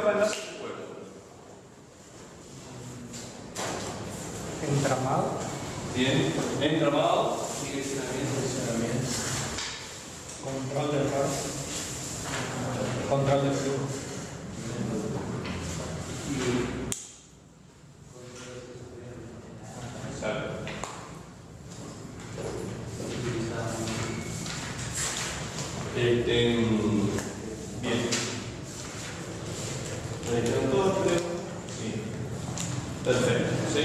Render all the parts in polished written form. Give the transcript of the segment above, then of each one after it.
capa de enlace de puerto? Entramado. Bien, entramado. Direccionamiento. Control del carro. Control del flujo. Exacto. Bien. ¿Me dijeron todos, creo? Sí. Perfecto. ¿Sí?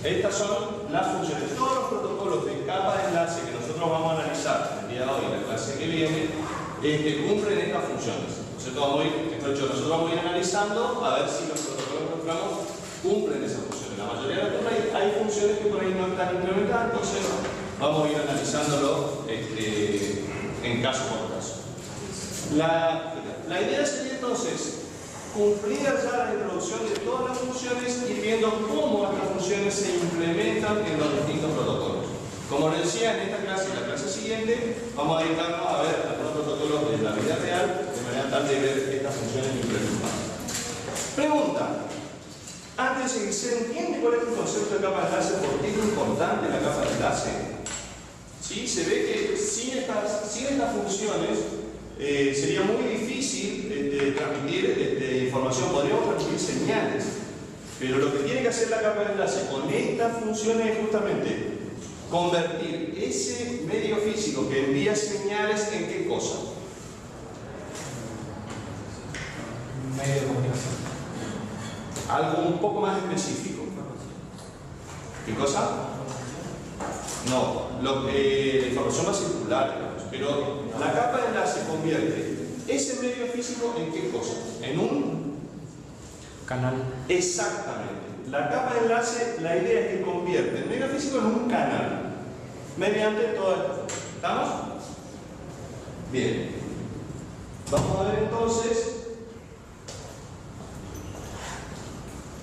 Estas son las funciones. Todos los protocolos de capa de enlace que nosotros vamos a analizar el día de hoy, en la clase que viene, cumplen estas funciones. Nosotros vamos a ir analizando a ver si los protocolos que encontramos cumplen esas funciones. La mayoría de las cosas hay funciones que por ahí no están implementadas, entonces vamos a ir analizándolo en caso por caso. La idea sería entonces cumplir ya la introducción de todas las funciones y viendo cómo estas funciones se implementan en los distintos protocolos. Como les decía, en esta clase y la clase siguiente vamos a dedicarnos a ver algunos protocolos de la vida real de manera tal de ver estas funciones implementadas. Pregunta. Antes de seguir, ¿se entiende cuál es el concepto de capa de enlace? ¿Por qué es importante la capa de enlace? ¿Sí? Se ve que sin estas funciones sería muy difícil transmitir información. Podríamos transmitir señales, pero lo que tiene que hacer la capa de enlace con estas funciones es justamente convertir ese medio físico que envía señales en ¿qué cosa? Medio de comunicación. Algo un poco más específico. ¿Qué cosa? No, la información va a circular, digamos, pero la capa de enlace convierte ese medio físico en ¿qué cosa? En un Canal. Exactamente. La capa de enlace, la idea es que convierte el medio físico en un canal mediante todo esto. ¿Estamos? Bien. Vamos a ver entonces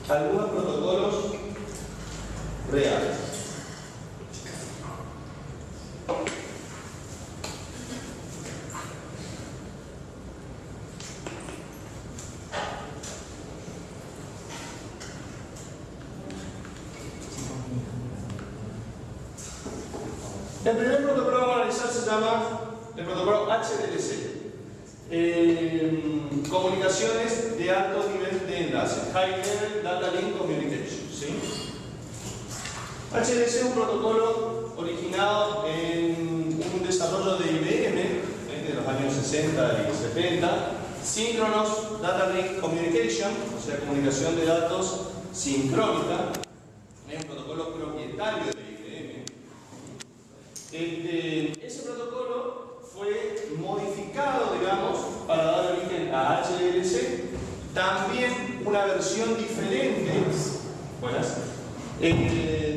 algunos protocolos reales. El primer protocolo que vamos a analizar se llama el protocolo HDLC. Comunicaciones de alto nivel de enlace. High Level Data Link Communication. ¿Sí? HDLC es un protocolo originado en un desarrollo de IBM de los años 60 y 70. Synchronous Data Link Communication, o sea, comunicación de datos sincrónica. Es un protocolo propietario de ese protocolo fue modificado, digamos, para dar origen a HDLC. También una versión diferente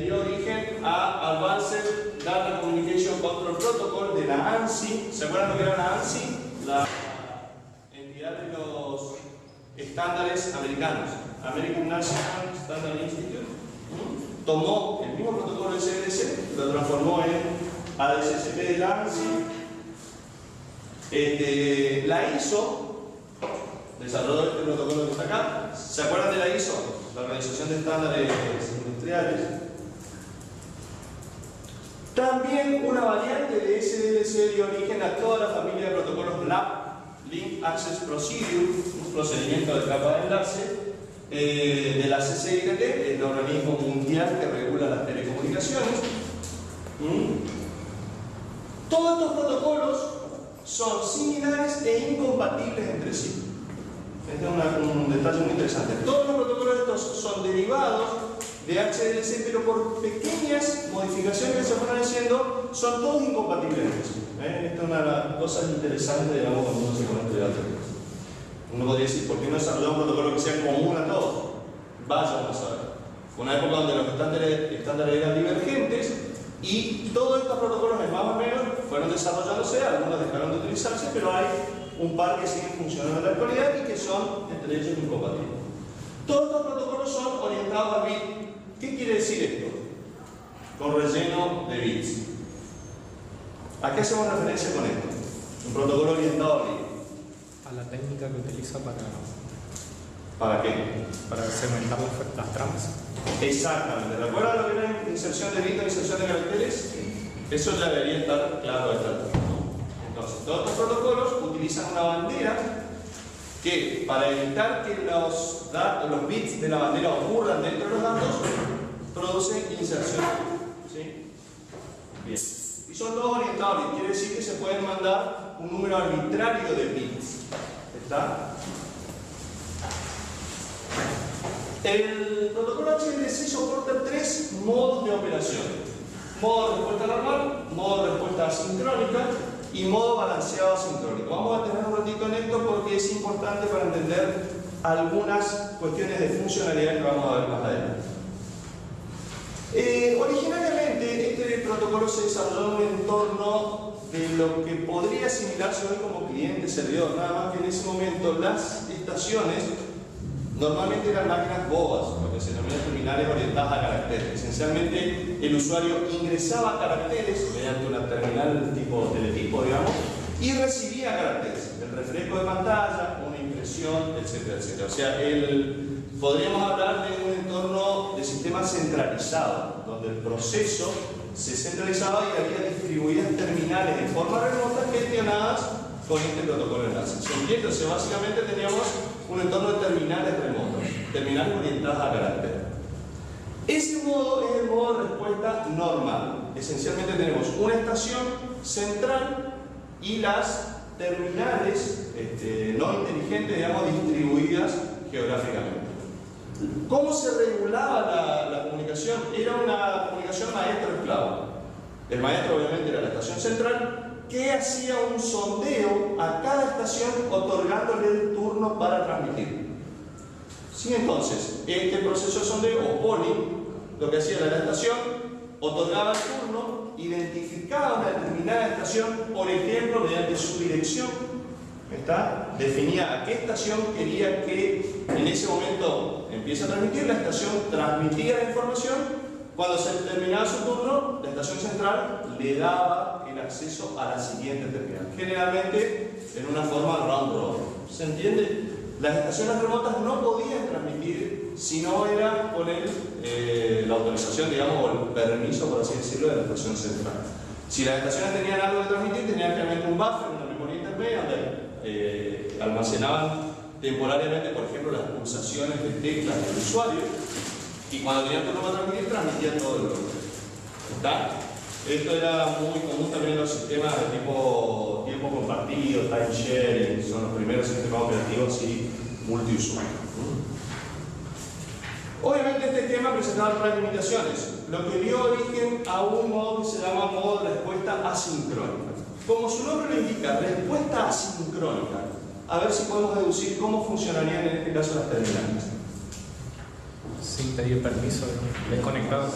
dio origen a Advanced Data Communication Control Protocol de la ANSI. ¿Se acuerdan lo que era la ANSI? La entidad de los estándares americanos, American National Standard Institute. Tomó el mismo protocolo SDC, lo transformó en ADSSP de la ANSI. La ISO desarrolló este protocolo que está acá. ¿Se acuerdan de la ISO? La Organización de Estándares Industriales. También una variante de SDLC dio origen a toda la familia de protocolos LAP, Link Access Procedure, un procedimiento de capa de enlace de la CCIRT, el organismo mundial que regula las telecomunicaciones. Todos estos protocolos son similares e incompatibles entre sí. Este es un detalle muy interesante. Todos los protocolos estos son derivados de HDLC, pero por pequeñas modificaciones que se fueron haciendo, son todos incompatibles entre sí. Esta es una de las cosas interesantes, digamos, cuando uno se conecta de datos. Uno podría decir, ¿por qué no desarrollar un protocolo que sea común a todos? Vaya a saber. Fue una época donde los estándares eran divergentes y todos estos protocolos, más o menos, fueron desarrollándose, algunos dejaron de utilizarse, pero hay un par que siguen funcionando en la actualidad y que son entre ellos incompatibles. Todos estos protocolos son orientados a bit. ¿Qué quiere decir esto? Con relleno de bits. ¿A qué hacemos referencia con esto? Un protocolo orientado a bit. A la técnica que utiliza para ¿Para qué? Para segmentar las tramas. Exactamente. ¿Recuerdan lo que era inserción de bits o inserción de caracteres? Eso ya debería estar claro de esta altura, ¿no? Entonces, todos estos protocolos utilizan una bandera que, para evitar que los bits de la bandera ocurran dentro de los datos, producen inserción. ¿Sí? Bien. Y son todos orientables, quiere decir que se pueden mandar un número arbitrario de bits. ¿Está? El protocolo HDLC soporta 3 modos de operación. Modo de respuesta normal, modo de respuesta asincrónica y modo balanceado asincrónico. Vamos a tener un ratito en esto porque es importante para entender algunas cuestiones de funcionalidad que vamos a ver más adelante. Originariamente este protocolo se desarrolló en un entorno de lo que podría asimilarse hoy como cliente-servidor, nada más que en ese momento las estaciones normalmente eran máquinas bobas, lo que se denomina terminales orientadas a caracteres. Esencialmente el usuario ingresaba caracteres mediante una terminal tipo teletipo, digamos, y recibía caracteres, el refresco de pantalla, una impresión, etcétera, etcétera. O sea, podríamos hablar de un entorno de sistema centralizado, donde el proceso se centralizaba y había distribuidas terminales de forma remota gestionadas con este protocolo de enlace. ¿Se entiende? O sea, básicamente teníamos un entorno de terminales remotos, terminales orientadas a carácter. Ese modo es el modo de respuesta normal. Esencialmente tenemos una estación central y las terminales no inteligentes, digamos, distribuidas geográficamente. ¿Cómo se regulaba la comunicación? Era una comunicación maestro-esclavo. El maestro obviamente era la estación central, que hacía un sondeo a cada estación otorgándole el turno para transmitir. Sí, entonces, este proceso de sondeo o polling, lo que hacía era la estación, otorgaba el turno, identificaba una determinada estación, por ejemplo, mediante su dirección, definía a qué estación quería que en ese momento empiece a transmitir, la estación transmitía la información. Cuando se terminaba su turno, la estación central le daba el acceso a la siguiente terminal, generalmente en una forma round robin. ¿Se entiende? Las estaciones remotas no podían transmitir si no era con la autorización, digamos, o el permiso, por así decirlo, de la estación central. Si las estaciones tenían algo de transmitir, tenían realmente un buffer, una memoria intermedia, donde almacenaban temporariamente, por ejemplo, las pulsaciones de teclas del usuario. Y cuando tenían turno para transmitir, transmitían todo el bloque. ¿Está? Esto era muy común también en los sistemas de tipo tiempo compartido, time sharing, son los primeros sistemas operativos y multiusuario. Obviamente este esquema presentaba algunas limitaciones, lo que dio origen a un modo que se llama modo de respuesta asincrónica. Como su nombre lo indica, respuesta asincrónica. A ver si podemos deducir cómo funcionarían en este caso las terminales. Sin pedir permiso, desconectados.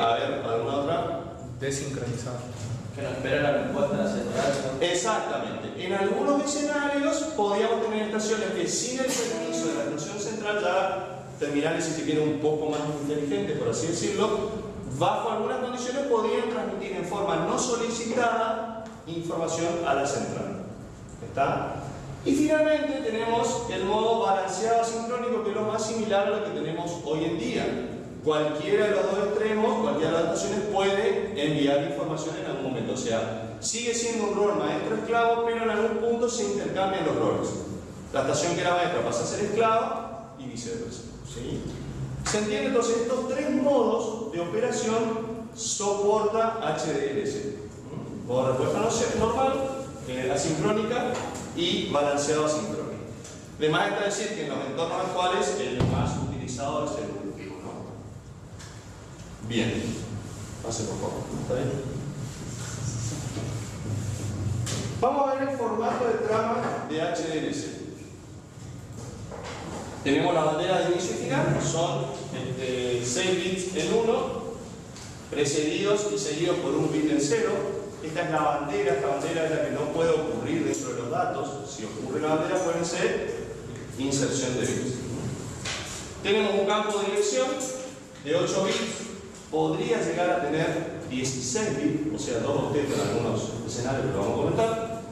A ver, ¿alguna otra? Desincronizados. Que no espera la respuesta central. Exactamente. En algunos escenarios podíamos tener estaciones que sin el permiso de la estación central, ya terminales si se quiere un poco más inteligentes, por así decirlo, bajo algunas condiciones podían transmitir en forma no solicitada información a la central. ¿Está? Y finalmente tenemos el modo balanceado asincrónico, que es lo más similar a lo que tenemos hoy en día. Cualquiera de los dos extremos, cualquiera de las estaciones puede enviar información en algún momento. O sea, sigue siendo un rol maestro-esclavo, pero en algún punto se intercambian los roles. La estación que era maestra pasa a ser esclava y viceversa. ¿Sí? ¿Se entiende? Entonces, estos 3 modos de operación soporta HDLC. Modo de respuesta normal, asincrónica y balanceado asincrónico. Además está decir que en los entornos actuales el más utilizado es el último, ¿no? Bien, pase por favor. ¿Está bien? Vamos a ver el formato de trama de HDLC. Tenemos la bandera de inicio y final, son 6 bits en 1, precedidos y seguidos por un bit en 0. Esta es la bandera, esta bandera es la que no puede ocurrir dentro de los datos. Si ocurre la bandera pueden ser inserción de bits. Tenemos un campo de dirección de 8 bits, podría llegar a tener 16 bits, o sea 2 octetos en algunos escenarios que lo vamos a comentar.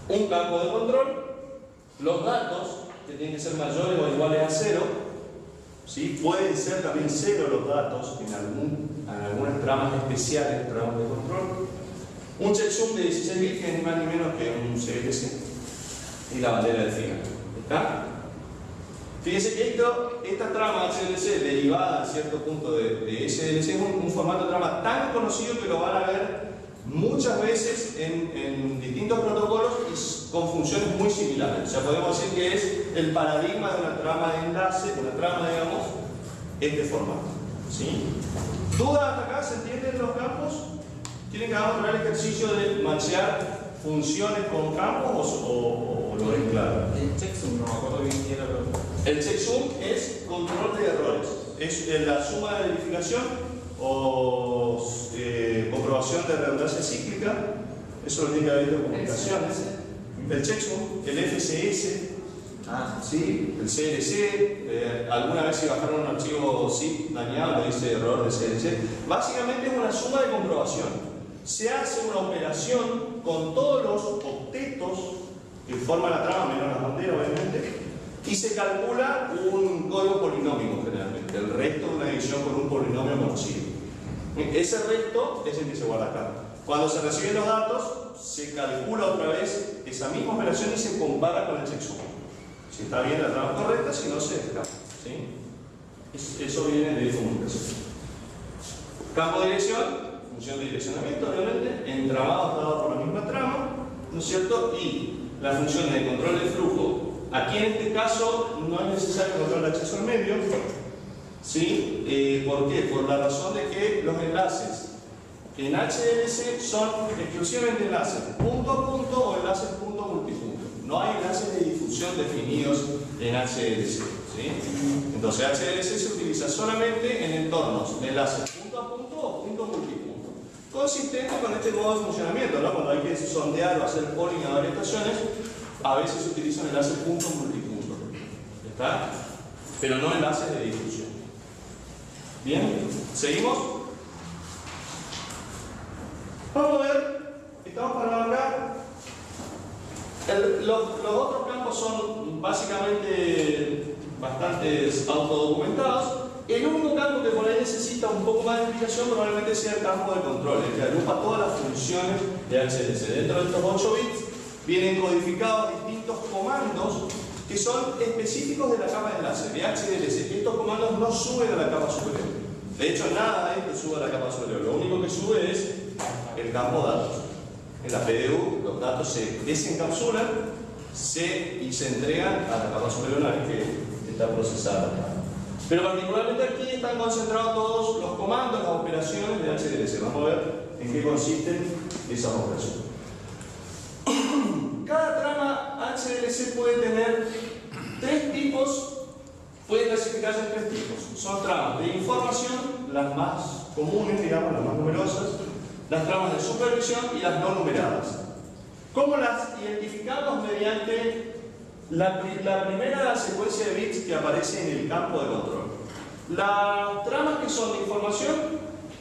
Un campo de control, los datos que tienen que ser mayores o iguales a 0. ¿Sí? Pueden ser también 0 los datos en algunas tramas especiales, tramas de control. Un checksum de 16 bits que es ni más ni menos que un CLC y la bandera del final. ¿Está? Fíjense que esta trama HLC derivada en cierto punto de SLC es un formato de trama tan conocido que lo van a ver muchas veces en distintos protocolos y con funciones muy similares. O sea, podemos decir que es el paradigma de una trama de enlace, una trama, digamos, este formato. ¿Sí? ¿Dudas hasta acá? ¿Se entienden los campos? ¿Quieren que hagamos el ejercicio de matchear funciones con campos o lo ven claro? El checksum, no me acuerdo bien qué era El checksum es control de errores. Es la suma de verificación o comprobación de redundancia cíclica. Eso lo tiene que haber en comunicaciones. El checksum, el FCS, ¿sí? El CLC, alguna vez si bajaron un archivo zip dañado, le dice error de CLC. Básicamente es una suma de comprobación. Se hace una operación con todos los octetos que forman la trama, menos la bandera, obviamente, y se calcula un código polinómico generalmente, el resto de una división por un polinomio conocido. Ese resto es el que se guarda acá. Cuando se reciben los datos, se calcula otra vez esa misma operación y se compara con el checksum. Si está bien la trama correcta, si no se escapa. ¿Sí? Eso viene de comunicación. Campo de dirección. Función de direccionamiento, obviamente, entramado dado por la misma trama, ¿no es cierto? Y la función de control de flujo. Aquí en este caso no es necesario control de acceso al medio. ¿Sí? ¿Por qué? Por la razón de que los enlaces en HLC son exclusivamente enlaces punto a punto o enlaces punto a multipunto. No hay enlaces de difusión definidos en HLC. ¿Sí? Entonces HLC se utiliza solamente en entornos de enlaces punto a punto o punto a multipunto. Consistente con este modo de funcionamiento, ¿no? Cuando hay que sondear o hacer polling a varias estaciones, a veces se utilizan enlaces punto a multipunto. ¿Está? Pero no enlaces de difusión. Bien, seguimos. Vamos a ver, estamos parados acá. Los otros campos son básicamente bastante autodocumentados. El único campo que por ahí necesita un poco más de explicación probablemente sea el campo de control, que agrupa todas las funciones de HLC. Dentro de estos 8 bits vienen codificados distintos comandos que son específicos de la capa de enlace, de HLC. Estos comandos no suben a la capa superior. De hecho, nada de esto sube a la capa superior. Lo único que sube es el campo datos. En la PDU los datos se desencapsulan y se entregan a la capa superior una vez que está procesada. Pero particularmente aquí están concentrados todos los comandos, las operaciones de HLC. Vamos a ver en qué consisten esas operaciones. Cada trama HLC puede tener 3 tipos, puede clasificarse en 3 tipos. Son tramas de información, las más comunes, digamos, las más numerosas, las tramas de supervisión y las no numeradas. ¿Cómo las identificamos? Mediante la primera secuencia de bits que aparece en el campo de control. Las tramas que son de información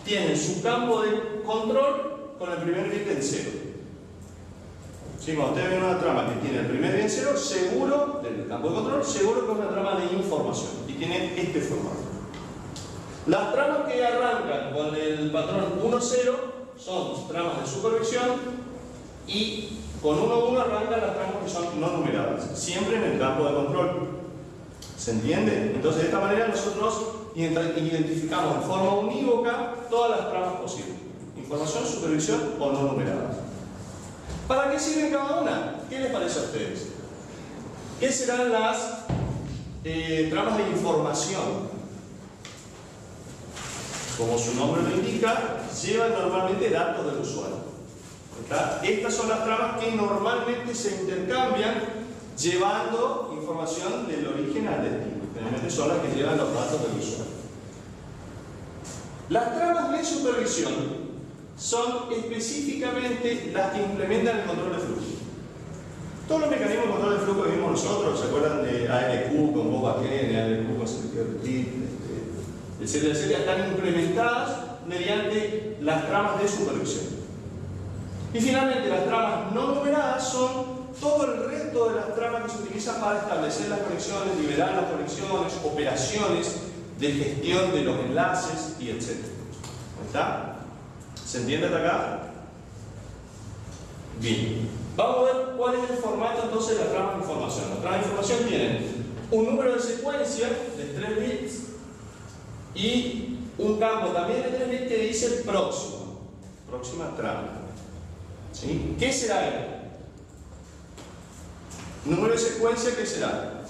tienen su campo de control con el primer bit en 0. Si cuando ustedes ven una trama que tiene el primer bit en 0, seguro, del campo de control, seguro que es una trama de información y tiene este formato. Las tramas que arrancan con el patrón 1-0 son tramas de supervisión y con 1-1 arrancan las tramas que son no numeradas, siempre en el campo de control. ¿Se entiende? Entonces, de esta manera nosotros identificamos de forma unívoca todas las tramas posibles. Información, supervisión o no numeradas. ¿Para qué sirven cada una? ¿Qué les parece a ustedes? ¿Qué serán las tramas de información? Como su nombre lo indica, llevan normalmente datos del usuario. ¿Está? Estas son las tramas que normalmente se intercambian llevando información del origen al destino. Generalmente son las que llevan los datos del usuario. Las tramas de supervisión son específicamente las que implementan el control de flujo. Todos los mecanismos de control de flujo que vimos nosotros, ¿se acuerdan de ALQ con Boba Kane, ALQ con Security, etcétera, están implementadas mediante las tramas de supervisión. Y finalmente las tramas no numeradas son todo el resto resto de las tramas que se utilizan para establecer las conexiones, liberar las conexiones, operaciones de gestión de los enlaces y etc. ¿Está? ¿Se entiende hasta acá? Bien. Vamos a ver cuál es el formato entonces de las tramas de información. Las tramas de información tienen un número de secuencia de 3 bits y un campo también de 3 bits que dice próximo. Próxima trama. ¿Sí? ¿Qué será él? Número de secuencia, ¿qué será?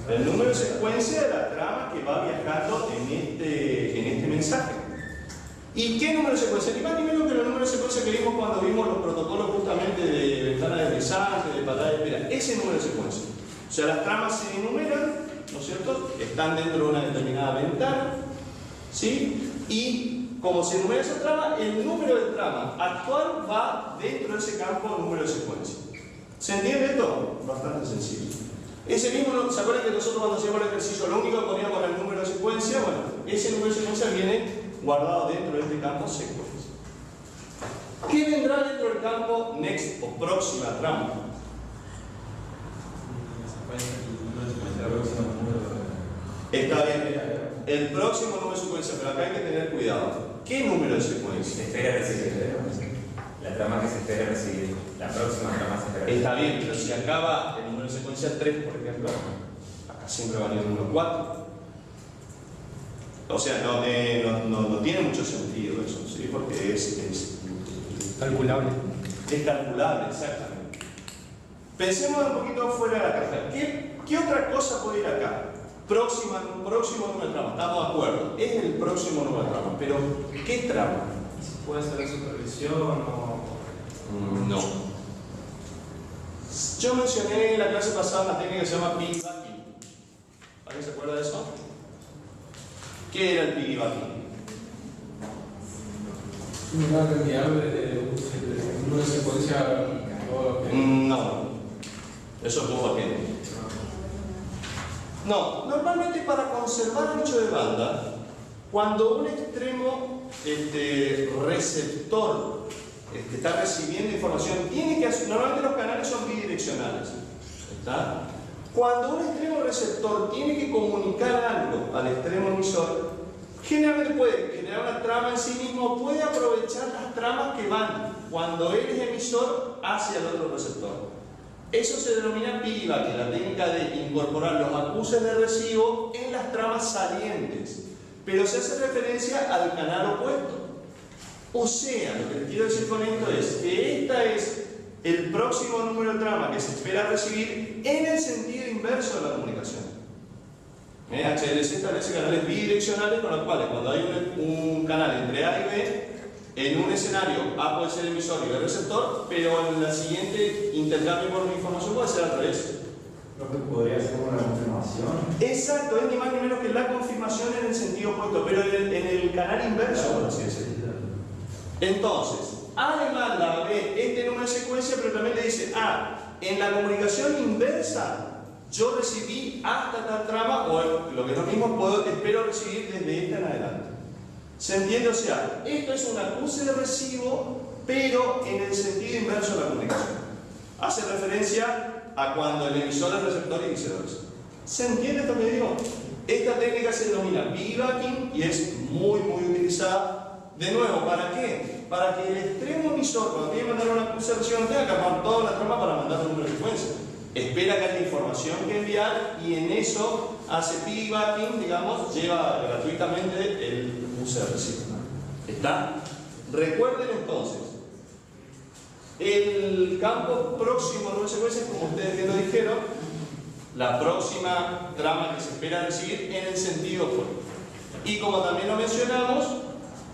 El número de secuencia de la trama que va viajando en este mensaje. ¿Y qué número de secuencia? Ni más ni menos que el número de secuencia que vimos cuando vimos los protocolos justamente de ventana de deslizante, de pantalla de espera. Ese número de secuencia. O sea, las tramas se enumeran, ¿no es cierto? Están dentro de una determinada ventana, ¿sí? Y como se enumera esa trama, el número de trama actual va dentro de ese campo número de secuencia. ¿Se entiende esto? Bastante sencillo. Ese mismo, ¿se acuerdan que nosotros cuando hacíamos el ejercicio lo único que poníamos era el número de secuencia? Bueno, ese número de secuencia viene guardado dentro de este campo secuencia. ¿Qué vendrá dentro del campo next o próxima trama? Está bien. El próximo número de secuencia, pero acá hay que tener cuidado. ¿Qué número de secuencia? Se espera recibir. La trama que se espera recibir. La próxima trama se espera recibir. Está bien, pero si acaba el número de secuencia 3, por ejemplo, acá siempre va a venir el número 4. O sea, no tiene mucho sentido eso, ¿sí? Porque es calculable. Es calculable, exactamente. Pensemos un poquito fuera de la caja. ¿Qué otra cosa puede ir acá? Próximo número de trama, estamos de acuerdo. Es el próximo número de trama, pero ¿qué trama? ¿Puede ser de supervisión o...? No. Yo mencioné en la clase pasada una técnica que se llama piggybacking. ¿Alguien se acuerda de eso? ¿Qué era el piggybacking? Una cantidad de secuencia. No. Eso es bobbackend. No, normalmente para conservar ancho de banda, cuando un extremo receptor está recibiendo información, normalmente los canales son bidireccionales. ¿Está? Cuando un extremo receptor tiene que comunicar algo al extremo emisor, generalmente puede generar una trama en sí mismo, puede aprovechar las tramas que van cuando él es emisor hacia el otro receptor. Eso se denomina piggybacking, la técnica de incorporar los acuses de recibo en las tramas salientes, pero se hace referencia al canal opuesto. O sea, lo que les quiero decir con esto es que esta es el próximo número de trama que se espera recibir en el sentido inverso de la comunicación. HLC establece canales bidireccionales con los cuales cuando hay un canal entre A y B, en un escenario A puede ser emisor y B receptor, pero en la siguiente intercambio por información puede ser al revés. Lo que podría ser una confirmación. Exacto, es ni más ni menos que la confirmación en el sentido opuesto, pero en el canal inverso, por así decirlo. Entonces, A le manda a B este número de secuencia, pero también le dice, en la comunicación inversa yo recibí hasta tal trama, o lo que es lo mismo, espero recibir desde esta en adelante. ¿Se entiende? O sea, esto es un acuse de recibo, pero en el sentido inverso de la comunicación. Hace referencia a cuando el emisor es receptor y viceversa. ¿Se entiende esto que digo? Esta técnica se denomina piggybacking y es muy utilizada. De nuevo, ¿para qué? Para que el extremo emisor, cuando tiene que mandar una acuse de recibo, no tenga que armar toda la trama para mandar un número de secuencia. Espera que haya información que enviar y en eso hace piggybacking, digamos, lleva gratuitamente el acuse de recibo. ¿Está? Recuerden entonces, el campo próximo de una secuencia, como ustedes bien lo dijeron, la próxima trama que se espera recibir en el sentido opuesto. Y como también lo mencionamos,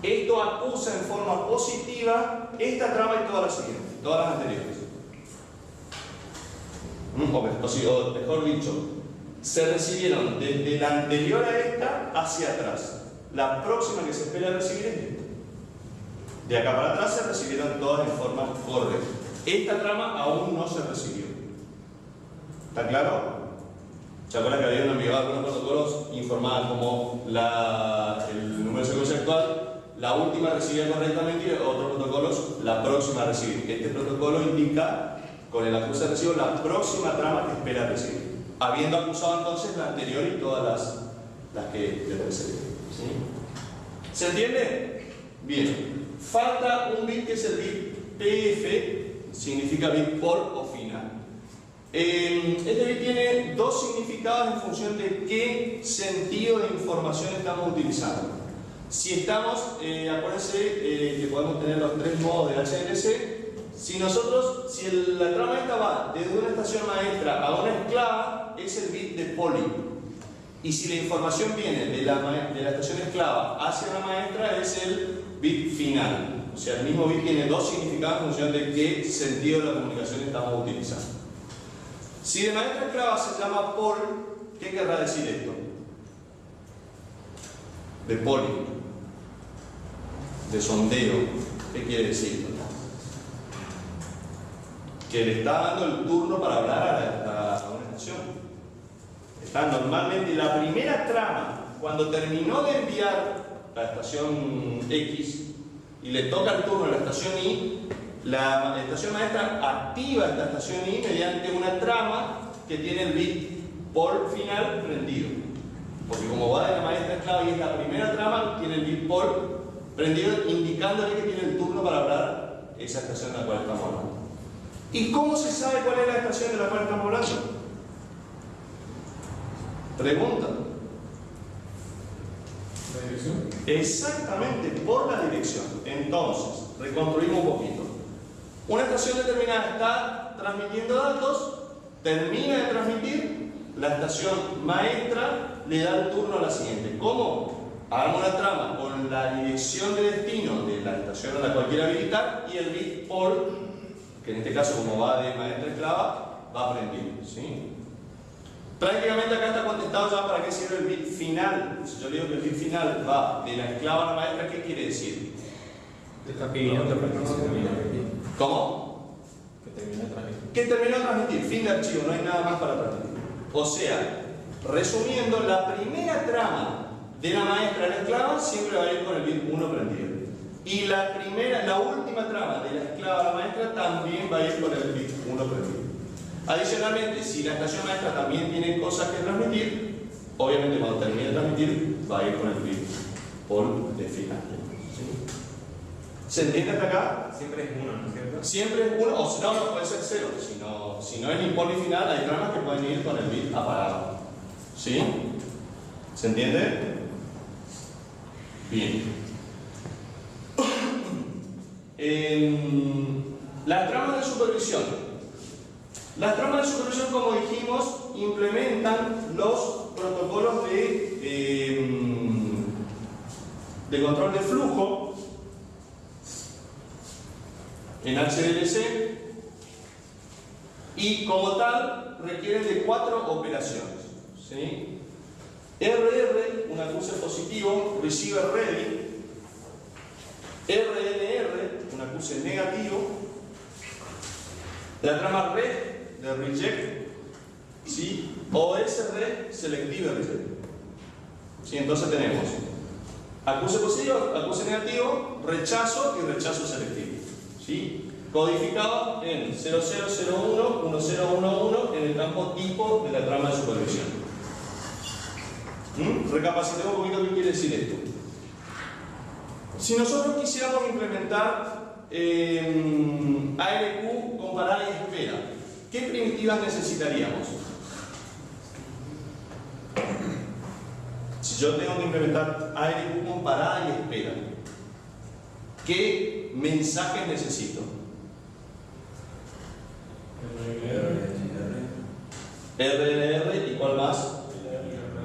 esto acusa en forma positiva esta trama y todas las siguientes, todas las anteriores. O mejor dicho, se recibieron desde la anterior a esta hacia atrás. La próxima que se espera recibir es esta. De acá para atrás se recibieron todas en forma correcta. Esta trama aún no se recibió. ¿Está claro? ¿Se acuerdan que habían enviado algunos protocolos informaban como el número de secuencia actual? La última recibida correctamente y otros protocolos la próxima a recibir. Este protocolo indica con el acuse de recibo la próxima trama que espera recibir, habiendo acusado entonces la anterior y todas las que le precedieron. ¿Sí? ¿Se entiende? Bien. Falta un bit que es el bit PF, significa bit por o final. Este bit tiene dos significados en función de qué sentido de información estamos utilizando. Si estamos, acuérdense que podemos tener los tres modos de HLC. Si la trama esta va desde una estación maestra a una esclava, es el bit de poly. Y si la información viene de la estación esclava hacia la maestra, es el bit final. O sea, el mismo bit tiene dos significados en función de qué sentido de la comunicación estamos utilizando. Si de maestra a esclava se llama pol, ¿qué querrá decir esto? De poly, de sondeo. ¿Qué quiere decir? Que le está dando el turno para hablar a una estación. Está normalmente la primera trama, cuando terminó de enviar la estación X y le toca el turno a la estación Y, la estación maestra activa esta estación Y mediante una trama que tiene el bit por final prendido. Porque como va de la maestra esclava y es la primera trama, tiene el bit por prendido, indicándole que tiene el turno para hablar esa estación de la cual estamos hablando. ¿Y cómo se sabe cuál es la estación de la cual estamos hablando? Pregunta. ¿La dirección? Exactamente, por la dirección. Entonces, reconstruimos un poquito. Una estación determinada está transmitiendo datos, termina de transmitir, la estación maestra le da el turno a la siguiente. ¿Cómo? Hagamos una trama con la dirección de destino de la estación a la cual quiere habilitar y el bit por, que en este caso como va de maestra a esclava, va aprendiendo. ¿Sí? Prácticamente acá está contestado ya para qué sirve el bit final. Si yo digo que el bit final va de la esclava a la maestra, ¿qué quiere decir? Te está pidiendo para que se termine. ¿Cómo? Que termine de transmitir. Que terminó de transmitir, fin de archivo, no hay nada más para transmitir. O sea, resumiendo, la primera trama de la maestra a la esclava siempre va a ir con el bit 1 prendido. Y la última trama de la esclava a la maestra también va a ir con el bit 1 prendido. Adicionalmente, si la estación maestra también tiene cosas que transmitir, obviamente cuando termine de transmitir va a ir con el bit por de final. ¿Sí? ¿Se entiende hasta acá? Siempre es uno, ¿no es cierto? Siempre es 1, o si no, no puede ser 0. Si no es ni poli final, hay tramas que pueden ir con el bit apagado. ¿Sí? ¿Se entiende? Bien. Las tramas de supervisión. Las tramas de supervisión, como dijimos, implementan los protocolos de control de flujo en HLC y como tal requieren de 4 operaciones. ¿Sí? RR, un acuse positivo, receiver ready. RNR, un acuse negativo. La trama red de reject, ¿sí? OSR, selective reject. ¿Sí? Entonces tenemos acuse positivo, acuse negativo, rechazo y rechazo selectivo. ¿Sí? Codificado en 0001, 1011 en el campo tipo de la trama de supervisión. Recapacitemos un poquito qué quiere decir esto. Si nosotros quisiéramos implementar ARQ con parada y espera, ¿qué primitivas necesitaríamos? Si yo tengo que implementar ARQ con parada y espera, ¿qué mensajes necesito? RNR y ¿cuál más?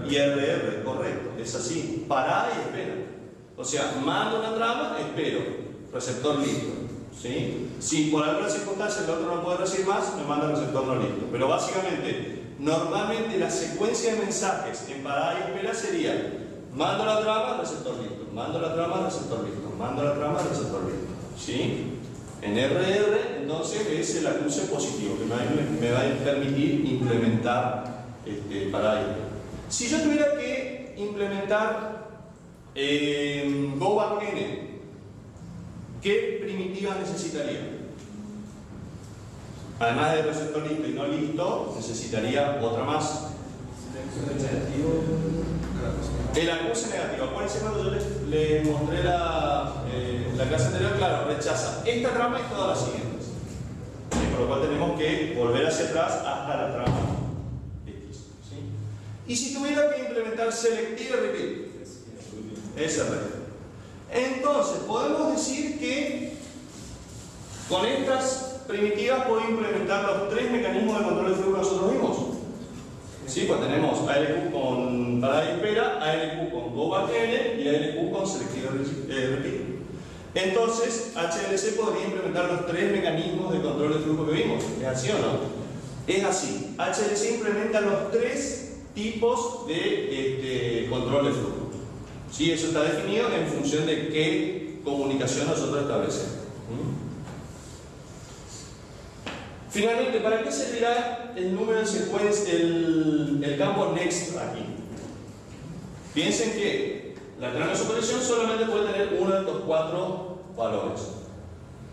Y RR, correcto, es así, parada y espera. O sea, mando una trama, espero, receptor listo. ¿Sí? Si por alguna circunstancia el otro no puede recibir más, me manda el receptor no listo. Pero básicamente, normalmente la secuencia de mensajes en parada y espera sería: mando la trama, receptor listo, mando la trama, receptor listo, mando la trama, receptor listo. ¿Sí? En RR, entonces, es el acuse positivo que me va a permitir implementar parada y espera. Si yo tuviera que implementar GoBackN, ¿qué primitivas necesitaría? además del receptor listo y no listo, necesitaría otra más. El acuse negativo. Acuérdense cuando yo les mostré la clase anterior, claro, rechaza esta trama y todas las siguientes. Por lo cual tenemos que volver hacia atrás hasta la trama X. ¿Sí? Y si tuviera que implementar selective repeat, SR. Entonces, podemos decir que con estas primitivas puedo implementar los tres mecanismos de control de flujo que nosotros vimos. ¿Sí? Pues tenemos ALQ con parada y espera, ALQ con go back n y ALQ con selective repeat. Entonces, HLC podría implementar los tres mecanismos de control de flujo que vimos. ¿Es así o no? Es así. HLC implementa los tres tipos de control de flujo. ¿Sí? Eso está definido en función de qué comunicación nosotros establecemos. Finalmente, ¿para qué servirá el número de secuencia, el campo next aquí? Piensen que la trama de supervisión solamente puede tener uno de estos cuatro valores.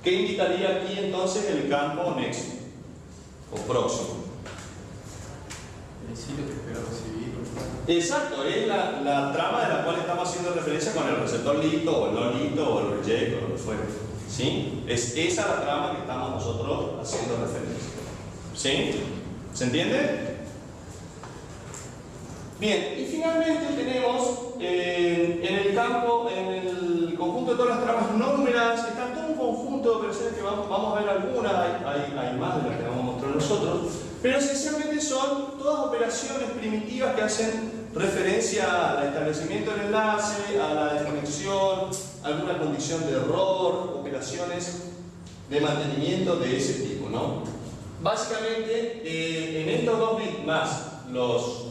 ¿Qué indicaría aquí entonces el campo next o próximo? El sitio que espero recibir. Exacto, es la trama de la cual estamos haciendo referencia con el receptor listo o el no listo o el reject o lo que fuera. ¿Sí? Es esa la trama que estamos nosotros haciendo referencia. ¿Sí? ¿Se entiende? Bien, y finalmente tenemos en el campo, en el conjunto de todas las tramas no numeradas, está todo un conjunto de operaciones que vamos a ver algunas, hay más de las que vamos a mostrar nosotros, pero esencialmente son todas operaciones primitivas que hacen referencia al establecimiento del enlace, a la desconexión, alguna condición de error, operaciones de mantenimiento de ese tipo, ¿no? Básicamente, en estos dos bits más los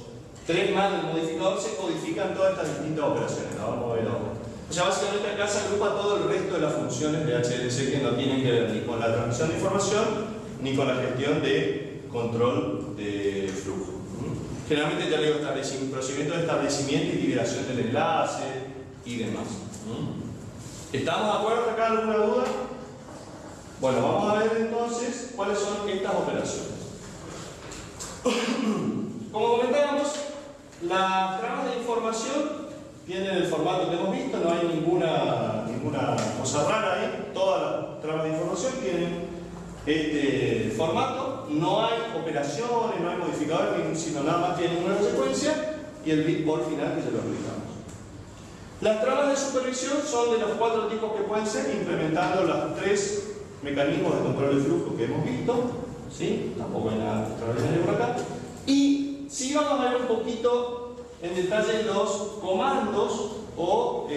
3 más del modificador se codifican todas estas distintas operaciones, ¿no? Vamos a ver ahora. O sea, básicamente acá se agrupa todo el resto de las funciones de HLC que no tienen que ver ni con la transmisión de información ni con la gestión de control de flujo. Generalmente ya le digo procedimiento de establecimiento y liberación del enlace y demás. ¿Estamos de acuerdo? ¿Acá alguna duda? Bueno, vamos a ver entonces cuáles son estas operaciones. Como comentábamos, las tramas de información tienen el formato que hemos visto, no hay ninguna cosa rara ahí. Todas las tramas de información tienen este formato, no hay operaciones, no hay modificadores, sino nada más que el número de secuencia y el bit por final que se lo aplicamos. Las tramas de supervisión son de los 4 tipos que pueden ser, implementando los 3 mecanismos de control de flujo que hemos visto. ¿Sí? Tampoco hay nada extraordinario por acá. Y sí vamos a ver un poquito en detalle los comandos o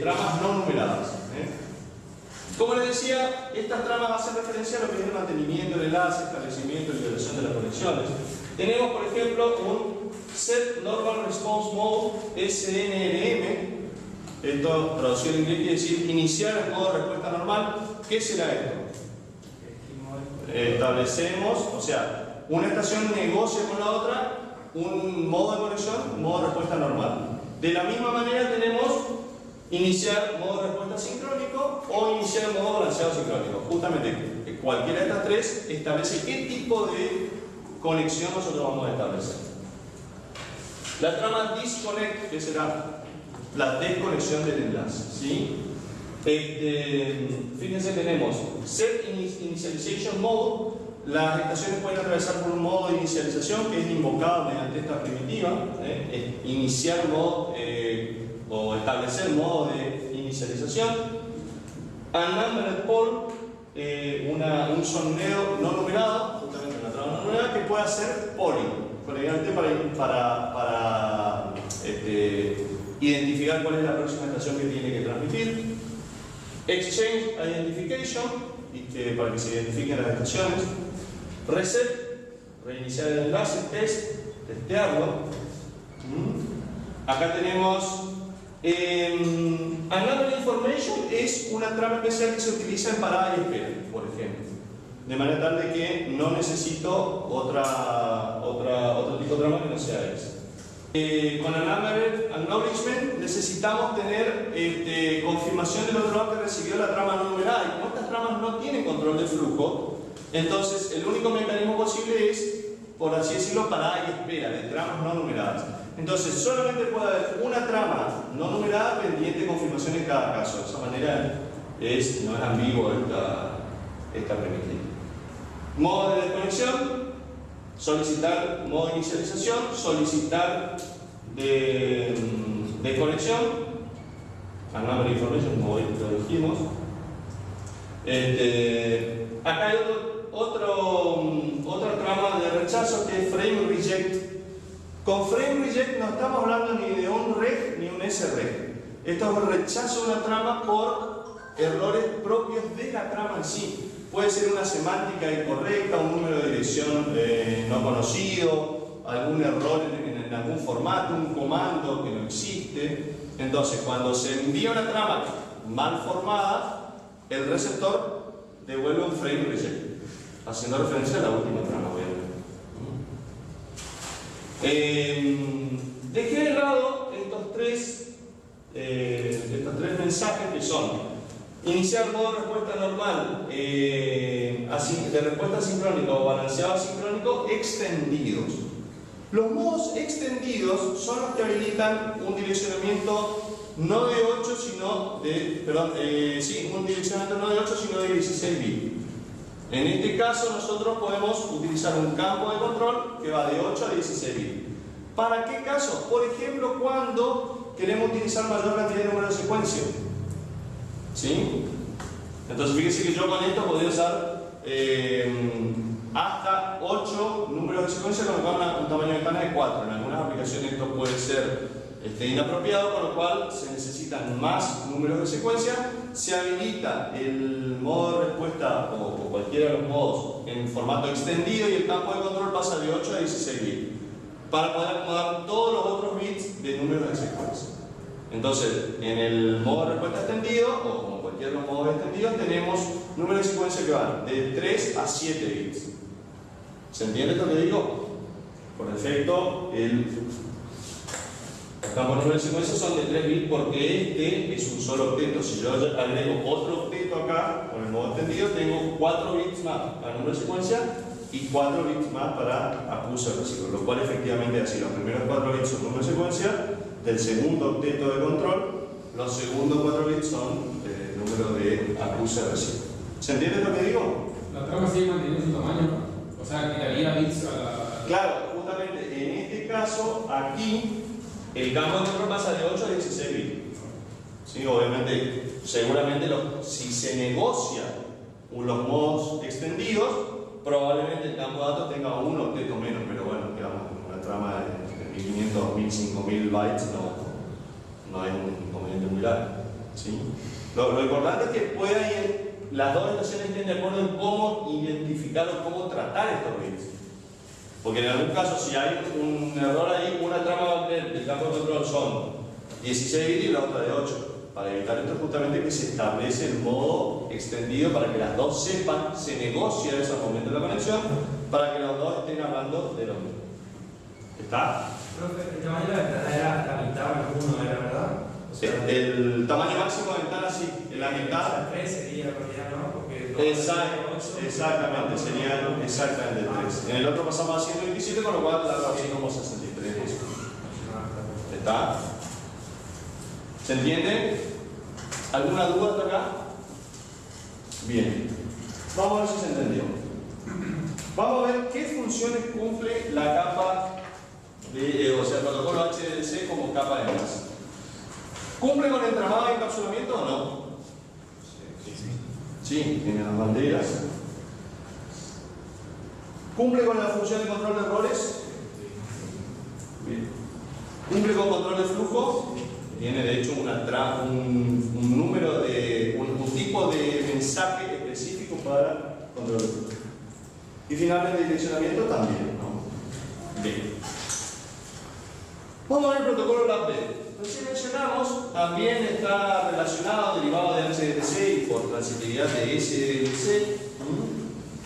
tramas no numeradas. Como les decía, estas tramas hacen referencia a lo que es el mantenimiento del enlace, establecimiento y liberación de las conexiones. Tenemos, por ejemplo, un Set Normal Response Mode, SNRM. Esto, traducido en inglés, quiere decir iniciar el modo de respuesta normal. ¿Qué será esto? Establecemos, o sea, una estación negocia con la otra un modo de conexión, un modo de respuesta normal. De la misma manera tenemos iniciar modo de respuesta sincrónico o iniciar modo balanceado sincrónico. Justamente cualquiera de estas tres establece qué tipo de conexión nosotros vamos a establecer. La trama disconnect, que será la desconexión del enlace, ¿sí? Fíjense, tenemos set initialization mode. Las estaciones pueden atravesar por un modo de inicialización que es invocado mediante esta primitiva, iniciar modo o establecer modo de inicialización. Unnumbered poll, un sondeo no numerado, justamente una trama no numerada, que puede hacer polling, para identificar cuál es la próxima estación que tiene que transmitir. Exchange identification, para que se identifiquen las estaciones. Reset, reiniciar el enlace, testearlo. Acá tenemos Another Information, es una trama especial que se utiliza en parada y espera, por ejemplo. De manera tal de que no necesito otro tipo de trama que no sea esa. Con Acknowledgement necesitamos tener confirmación del otro lado que recibió la trama no numerada. Y como estas tramas no tienen control de flujo, Entonces, el único mecanismo posible es, por así decirlo, parada y espera de tramas no numeradas. Entonces, solamente puede haber una trama no numerada pendiente de confirmación en cada caso. De esa manera no es ambiguo esta primitiva. Modo de desconexión, solicitar modo de inicialización, solicitar de desconexión, anomaly information, como lo dijimos. Acá hay otra trama de rechazo que es frame reject. Con frame reject no estamos hablando ni de un reg ni un sreg. Esto es un rechazo de una trama por errores propios de la trama en sí. Puede ser una semántica incorrecta, un número de dirección no conocido, algún error en algún formato, un comando que no existe. Entonces, cuando se envía una trama mal formada, el receptor devuelve un frame reject, haciendo referencia a la última trama, obviamente. Dejé de lado estos tres mensajes que son iniciar modo de respuesta normal, de respuesta sincrónica o balanceado asincrónico extendidos. Los modos extendidos son los que habilitan un direccionamiento no de 8 sino de, un direccionamiento no de 8 sino de 16 bits. En este caso nosotros podemos utilizar un campo de control que va de 8 a 16 bits. ¿Para qué caso? Por ejemplo, cuando queremos utilizar mayor cantidad de números de secuencia. ¿Sí? Entonces fíjense que yo con esto podría usar hasta 8 números de secuencia con un tamaño de ventana de 4. En algunas aplicaciones esto puede ser inapropiado, con lo cual se necesitan más números de secuencia. Se habilita el modo de respuesta o cualquiera de los modos en formato extendido y el campo de control pasa de 8 a 16 bits para poder acomodar todos los otros bits de números de secuencia. Entonces, en el modo de respuesta extendido, o como cualquier de los modos extendidos, tenemos números de secuencia que van de 3 a 7 bits. ¿Se entiende esto que digo? Por defecto, los campos de números de secuencia son de 3 bits porque es un solo octeto. Si yo agrego otro octeto acá, con el modo extendido, tengo 4 bits más para número de secuencia y 4 bits más para acuse recibo, lo cual efectivamente es así. Los primeros 4 bits son número de secuencia del segundo octeto de control, los segundos 4 bits son el número de acuse recibo. ¿Se entiende lo que digo? La trama sigue manteniendo su tamaño, ¿no? O sea, quitaría bits a la... Claro, justamente en este caso, aquí el campo de control pasa de 8 a 16 bits. ¿Sí? Obviamente, seguramente si se negocia los modos extendidos, probablemente el campo de datos tenga un octeto menos, pero bueno, digamos, una trama de 1500, 1000, 5000 bytes no es un inconveniente muy grave. ¿Sí? Lo importante es que las dos estaciones estén de acuerdo en cómo identificar o cómo tratar estos bits. Porque en algún caso, si hay un error ahí, una trama va a tener el campo de control son 16 bits y la otra de 8. Para evitar esto, justamente que se establece el modo extendido para que las dos sepan, se negocia ese momento de la conexión, para que los dos estén hablando de lo mismo. ¿Está? Profe, el tamaño de la ventana era la mitad o el 1, ¿era verdad? O sea, el tamaño máximo de ventana, sí, en la mitad. 3 sería en realidad, ¿no? Porque Exactamente, sería exactamente 3. En el otro pasamos a 127, con lo cual la así como 63. ¿Está? ¿Se entiende? ¿Alguna duda hasta acá? Bien. Vamos a ver si se entendió. Vamos a ver qué funciones cumple la capa el protocolo HDDC como capa de enlace. ¿Cumple con entramado de encapsulamiento o no? Sí, tiene las banderas. ¿Cumple con la función de control de errores? Bien. ¿Cumple con control de flujo? Tiene de hecho un número de un tipo de mensaje específico para control de flujo. Y finalmente direccionamiento también, ¿no? Bien. Vamos a ver el protocolo LAPD. Recién mencionamos, también está relacionado, derivado de HDDC y por transitividad de SDDC.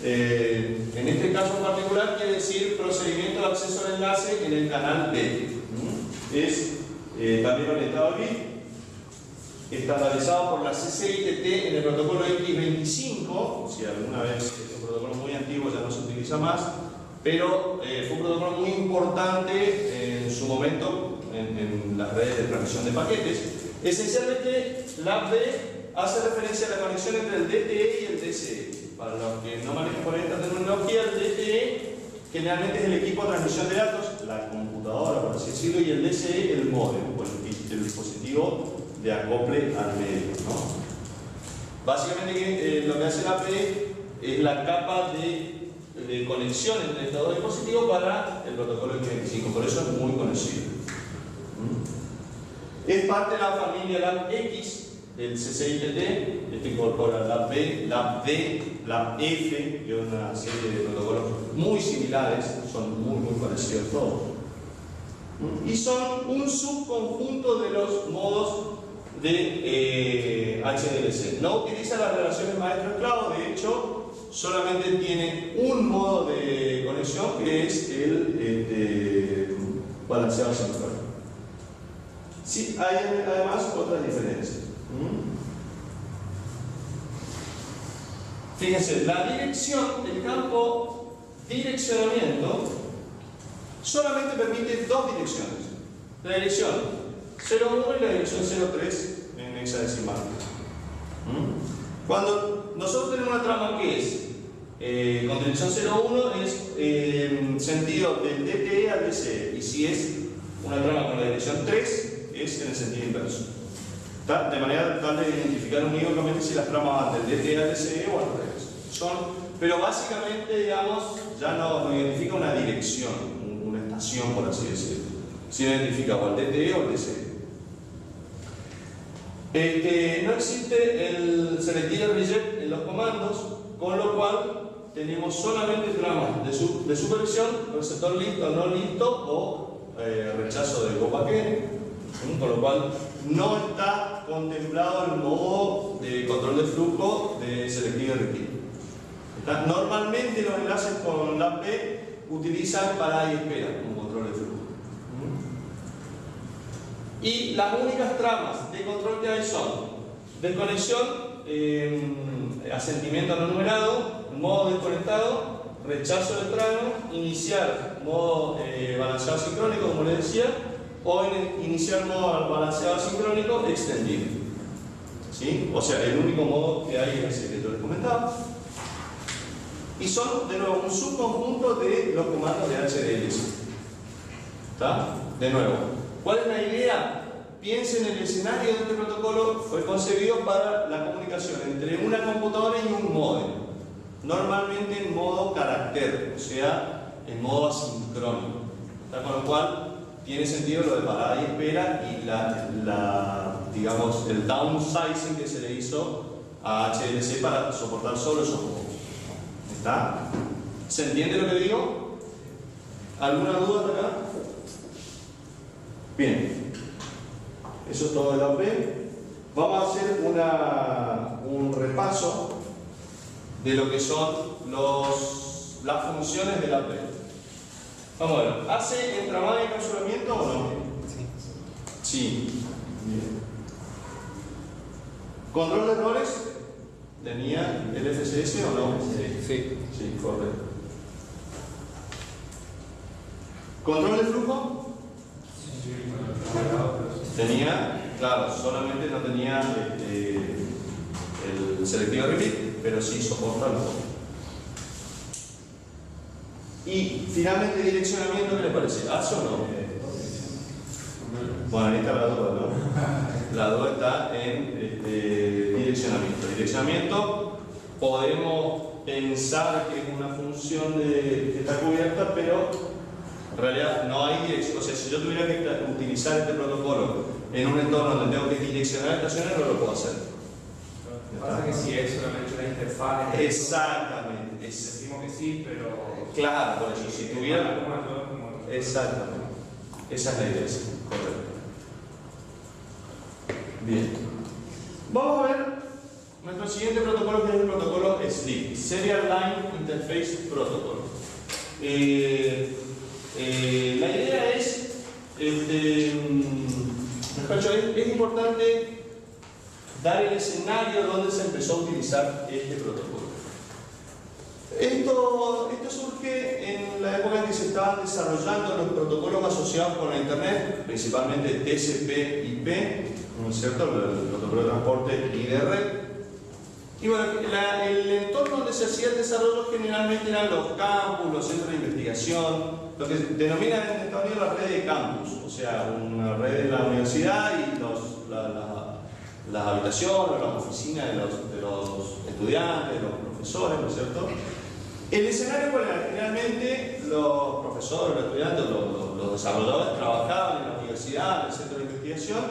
En este caso en particular quiere decir procedimiento de acceso al enlace en el canal B. Es también orientado a bit, estandarizado por la CCITT en el protocolo X25, si alguna vez un protocolo muy antiguo, ya no se utiliza más, pero fue un protocolo muy importante en su momento en las redes de transmisión de paquetes. Esencialmente, LAB hace referencia a la conexión entre el DTE y el DCE. Para los que no manejan por esta tecnología, el DTE generalmente es el equipo de transmisión de datos, la computadora, por así decirlo, y el DCE el módem, o el dispositivo de acople al medio, ¿no? Básicamente lo que hace la AP es la capa de conexión entre estos dos dispositivos para el protocolo IP25, por eso es muy conocido. Es parte de la familia LAB-X del CCITT. Esto incorpora LAB-B, LAB-D, LAB-F, y una serie de protocolos muy similares, son muy parecidos todos. Y son un subconjunto de los modos de HDLC. No utiliza las relaciones maestro-esclavo, de hecho, solamente tiene un modo de conexión que es el balanceado sincrónico. Sí, hay además otras diferencias. Fíjense, la dirección, el campo direccionamiento solamente permite dos direcciones. La dirección 01 y la dirección 03 en hexadecimal. Cuando nosotros tenemos una trama que es con dirección 01 es sentido del DTE al DCE, y si es una trama con la dirección 3 es en el sentido inverso. De manera tal de identificar uníquamente si las tramas van del DTE al DCE o al revés. Pero básicamente, digamos, ya no identifica una dirección, una estación, por así decirlo. Si identifica o al DTE o al DCE. No existe el selective reject en los comandos, con lo cual tenemos solamente tramas de supervisión, receptor listo, no listo o rechazo de go-back-n, con lo cual no está contemplado el modo de control de flujo de selective repeat. Normalmente los enlaces con LAB utilizan parada y espera como control de flujo. Y las únicas tramas de control que hay son desconexión, asentimiento no numerado, modo desconectado, rechazo de tramo, iniciar modo balanceado sincrónico, como les decía, o iniciar modo balanceado sincrónico extendido. ¿Sí? O sea, el único modo que hay es el que yo les comentaba. Y son, de nuevo, un subconjunto de los comandos de HDLC. ¿Está? De nuevo, ¿cuál es la idea? Piensen en el escenario de este protocolo, fue concebido para la comunicación entre una computadora y un módem. Normalmente en modo carácter, o sea, en modo asincrónico. ¿Está? Con lo cual, tiene sentido lo de parada y espera y digamos, el downsizing que se le hizo a HDLC para soportar solo esos modos. ¿Está? ¿Se entiende lo que digo? ¿Alguna duda hasta acá? Bien. Eso es todo de la OP. Vamos a hacer un repaso de lo que son las funciones de la OP. Vamos a ver. ¿Hace entramado y encapsulamiento o no? Sí. Bien. ¿Control de errores? ¿Tenía el FSS o no? Sí. Sí, correcto. ¿Control de flujo? Tenía, claro, solamente no tenía el selectivo repeat, pero sí soporta los dos. Y finalmente direccionamiento, ¿qué les parece? ¿Hace o no? Bueno, ahí está la duda, ¿no? La duda está en direccionamiento. Direccionamiento podemos pensar que es una función que está cubierta, pero en realidad no hay dirección. O sea, si yo tuviera que utilizar este protocolo en un entorno donde tengo que direccionar estaciones, no lo puedo hacer. Lo que pasa es que si es solamente una interfaz. Exactamente. Decimos que sí, pero. Claro, por eso, si tuviera. Exactamente. Esa es la idea, sí. Correcto. Bien. Vamos a ver nuestro siguiente protocolo, que es el protocolo SLIP, Serial Line Interface Protocol. La idea es, es importante dar el escenario donde se empezó a utilizar este protocolo. Esto surge en la época en que se estaban desarrollando los protocolos asociados con la Internet, principalmente TCP/IP, ¿no es cierto? El protocolo de transporte y de red. Y bueno, el entorno donde se hacía el desarrollo generalmente eran los campus, los centros de investigación, lo que denominan en Estados Unidos la red de campus, o sea, una red de la universidad y las habitaciones, las oficinas de los estudiantes, de los profesores, ¿no es cierto? El escenario cuál era, generalmente los profesores, los estudiantes, los desarrolladores trabajaban en la universidad, en el centro de investigación,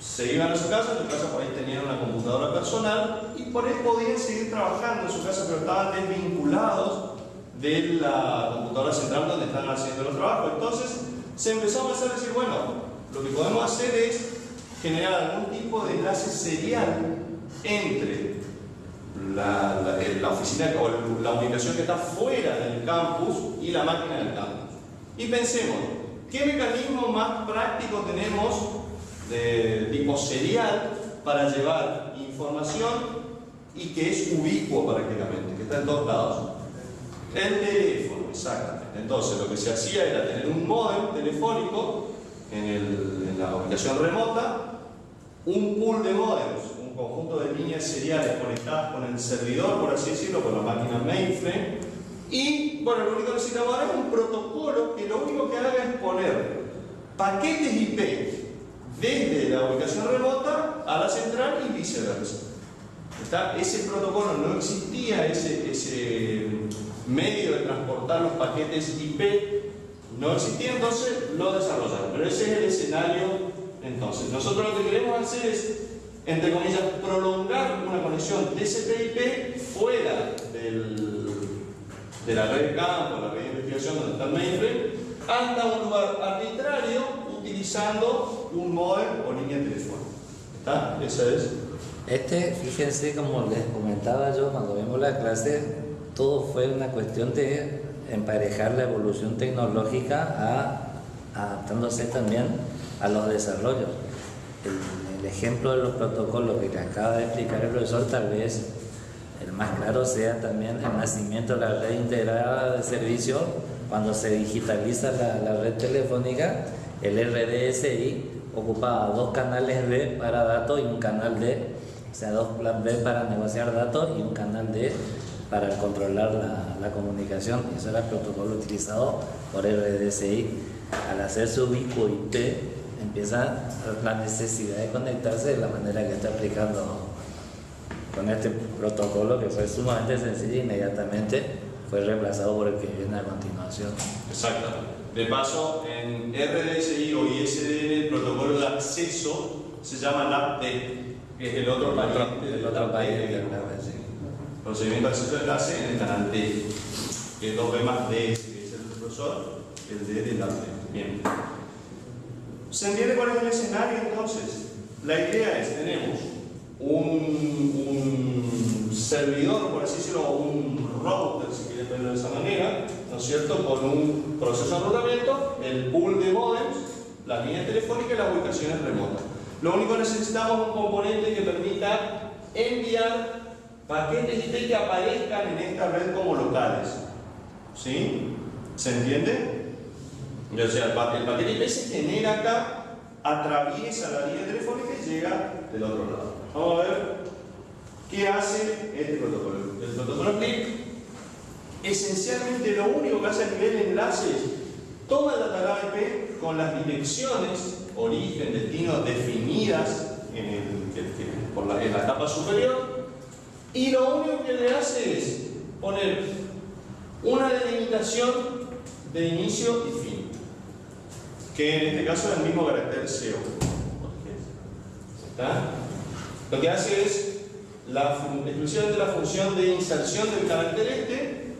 se iban a su casa por ahí tenían una computadora personal y por ahí podían seguir trabajando en su casa, pero estaban desvinculados de la computadora central donde están haciendo los trabajos. Entonces se empezó a empezar a decir, bueno, lo que podemos hacer es generar algún tipo de enlace serial entre la oficina o la ubicación que está fuera del campus y la máquina del campus. Y pensemos, ¿qué mecanismo más práctico tenemos de tipo serial para llevar información y que es ubicuo prácticamente, que está en todos lados? El teléfono, exactamente. Entonces lo que se hacía era tener un módem telefónico en la ubicación remota, un pool de módems, un conjunto de líneas seriales conectadas con el servidor, por así decirlo, con la máquina mainframe, y bueno, lo único que necesitamos ahora es un protocolo que lo único que haga es poner paquetes IP desde la ubicación remota a la central y viceversa. Ese protocolo no existía, ese medio de transportar los paquetes IP no existía, entonces lo desarrollaron. Pero ese es el escenario. Entonces, nosotros lo que queremos hacer es, entre comillas, prolongar una conexión TCP/IP fuera de la red de campo, la red de investigación donde está el mainframe, hasta un lugar arbitrario utilizando un módem o línea telefónica. ¿Está? Esa es. Fíjense, como les comentaba yo cuando vimos la clase, todo fue una cuestión de emparejar la evolución tecnológica adaptándose también a los desarrollos. El ejemplo de los protocolos que le acaba de explicar el profesor, tal vez el más claro sea también el nacimiento de la red integrada de servicio. Cuando se digitaliza la red telefónica, el RDSI ocupaba 2 canales B para datos y un canal D, o sea, 2 plan B para negociar datos y un canal D para controlar la comunicación. Eso era el protocolo utilizado por RDSI. Al hacer su ubicuo IP, empieza la necesidad de conectarse de la manera que está aplicando con este protocolo, que fue sumamente sencillo e inmediatamente fue reemplazado por el que viene a continuación. Exacto. De paso, en RDSI o ISDN, el protocolo de acceso se llama LAPD, que es el otro pariente del otro pariente. Procedimiento de acceso de enlace en el canal D, que es 2B más D, que dice el profesor, el D del LAPD. Bien. ¿Se entiende cuál es el escenario entonces? La idea es, tenemos un servidor, por así decirlo, un router, si quieres verlo de esa manera, ¿no es cierto?, con un proceso de enrutamiento, el pool de modems, la línea telefónica y las ubicaciones remotas. Lo único que necesitamos es un componente que permita enviar paquetes IP que aparezcan en esta red como locales. ¿Sí? ¿Se entiende? O sea, el paquete IP se genera acá, atraviesa la línea telefónica y llega del otro lado. Vamos a ver qué hace este protocolo. El protocolo CLIP, esencialmente lo único que hace a nivel de enlace es toma el datagrama IP con las direcciones, origen, destino definidas en la etapa superior, y lo único que le hace es poner una delimitación de inicio y fin, que en este caso es el mismo carácter CO. ¿Está? Lo que hace es exclusivamente la función de inserción del carácter este.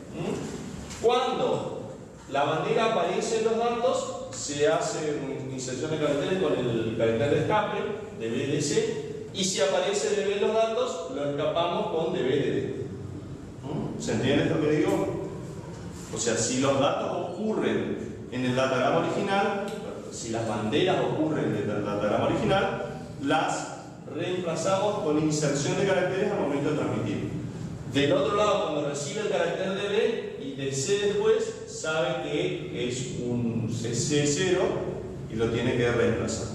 Cuando la bandera aparece en los datos, se hace una inserción de caracteres con el carácter de escape de BDC, y si aparece DB en los datos, lo escapamos con DBDD. ¿Se entiende esto que digo? O sea, si los datos ocurren en el datagrama original, si las banderas ocurren en el datagrama original, las reemplazamos con inserción de caracteres al momento de transmitir. Del otro lado, cuando recibe el carácter de B y de C después, sabe que es un CC0 y lo tiene que reemplazar.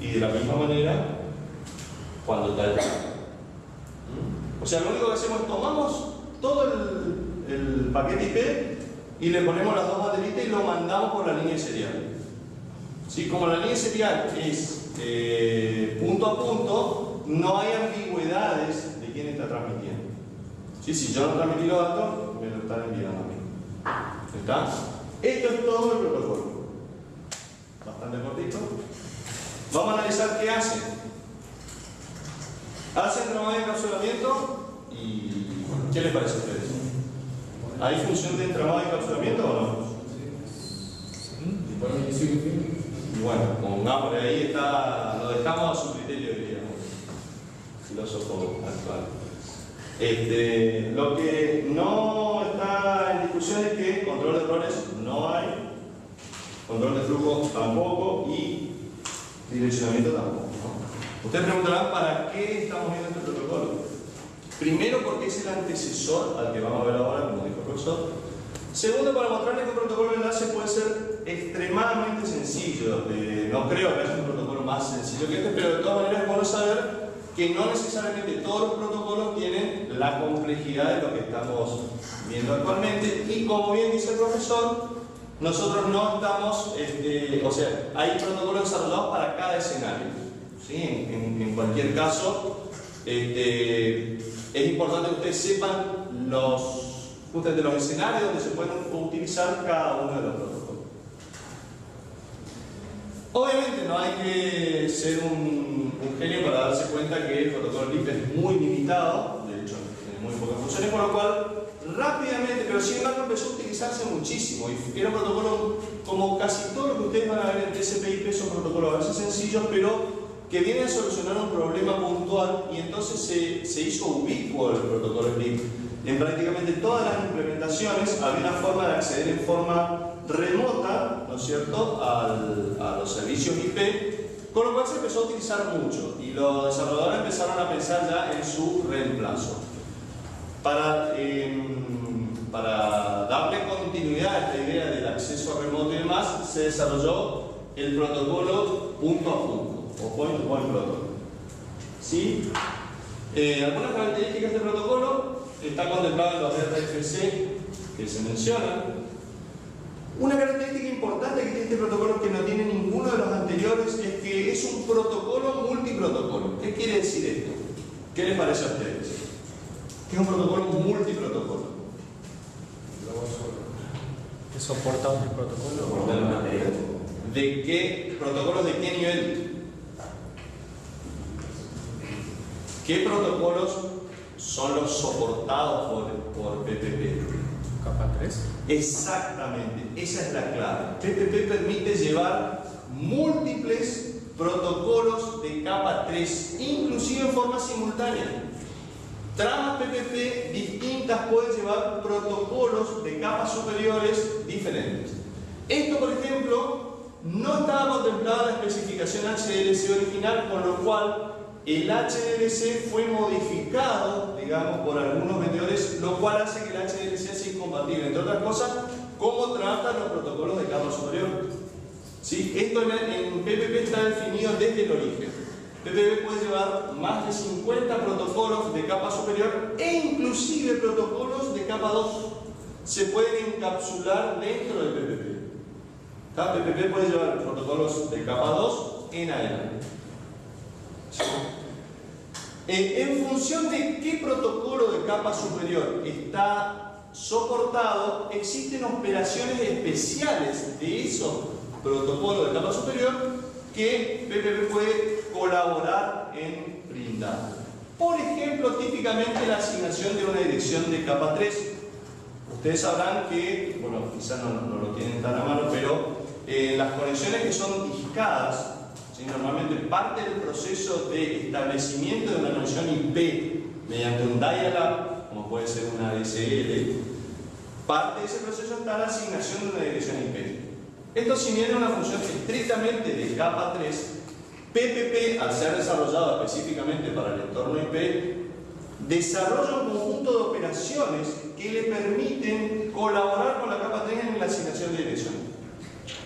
Y de la misma manera, cuando está el O sea, lo único que hacemos es tomamos todo el paquete IP y le ponemos las dos banderitas y lo mandamos por la línea serial. ¿Sí? Como la línea serial es punto a punto, no hay ambigüedades de quién está transmitiendo. ¿Sí? Si yo no transmití los datos, me lo están enviando a mí. ¿Está? Esto es todo el protocolo. Bastante cortito. Vamos a analizar qué hacen. Hacen tramado de encapsulamiento y ¿qué les parece a ustedes? ¿Hay función de entramado de encapsulamiento o no? Y bueno, pongámosle ahí, está, lo dejamos a su criterio, diríamos, filósofo actual. Lo que no está en discusión es que control de errores no hay, control de flujo tampoco y direccionamiento tampoco, ¿no? Ustedes preguntarán para qué estamos viendo este protocolo. Primero, porque es el antecesor al que vamos a ver ahora, como dijo el profesor. Segundo, para mostrarles que un protocolo de enlace puede ser extremadamente sencillo. No creo que haya un protocolo más sencillo que este, pero de todas maneras es bueno saber que no necesariamente todos los protocolos tienen la complejidad de lo que estamos viendo actualmente. Y como bien dice el profesor, nosotros no estamos, o sea, hay protocolos desarrollados para cada escenario. ¿Sí? En cualquier caso, es importante que ustedes sepan justamente los escenarios donde se pueden utilizar cada uno de los protocolos. Obviamente no hay que ser un genio para darse cuenta que el protocolo LIP es muy limitado, de hecho tiene muy pocas funciones, por lo cual rápidamente, pero sin embargo empezó a utilizarse muchísimo y era un protocolo como casi todo lo que ustedes van a ver en TCP/IP son protocolos a veces sencillos, pero que vienen a solucionar un problema puntual y entonces se hizo ubicuo el protocolo LIP. En prácticamente todas las implementaciones había una forma de acceder en forma remota, ¿no es cierto?, a los servicios IP, con lo cual se empezó a utilizar mucho y los desarrolladores empezaron a pensar ya en su reemplazo. Para darle continuidad a esta idea del acceso remoto y demás, se desarrolló el protocolo punto a punto, o point-to-point protocol. ¿Sí? Algunas características de este protocolo están contempladas en los RFC que se mencionan. Una característica importante que tiene este protocolo que no tiene ninguno de los anteriores es que es un protocolo multiprotocolo. ¿Qué quiere decir esto? ¿Qué les parece a ustedes? ¿Qué es un protocolo multiprotocolo? ¿Que soporta otro protocolo? ¿De qué protocolos de qué nivel? ¿Qué protocolos son los soportados por PPP? ¿Capa 3? Exactamente, esa es la clave. PPP permite llevar múltiples protocolos de capa 3, inclusive en forma simultánea. Tramas PPP distintas pueden llevar protocolos de capas superiores diferentes. Esto, por ejemplo, no estaba contemplado en la especificación HDLC original, con lo cual el HDLC fue modificado, digamos, por algunos vendedores, lo cual hace que el HDLC sea incompatible, entre otras cosas, cómo trata los protocolos de capa superior. ¿Sí? Esto en PPP está definido desde el origen. PPP puede llevar más de 50 protocolos de capa superior e inclusive protocolos de capa 2. Se pueden encapsular dentro del PPP. PPP puede llevar protocolos de capa 2 en adelante. ¿Sí? En función de qué protocolo de capa superior está soportado, existen operaciones especiales de esos protocolos de capa superior que PPP puede colaborar en brindar. Por ejemplo, típicamente la asignación de una dirección de capa 3. Ustedes sabrán que, bueno, quizás no lo tienen tan a mano, pero las conexiones que son discadas, ¿sí? Normalmente parte del proceso de establecimiento de una conexión IP mediante un dial-up, como puede ser una DSL, parte de ese proceso está la asignación de una dirección IP. Esto, si bien es una función estrictamente de capa 3, PPP, al ser desarrollado específicamente para el entorno IP, desarrolla un conjunto de operaciones que le permiten colaborar con la capa 3 en la asignación de dirección.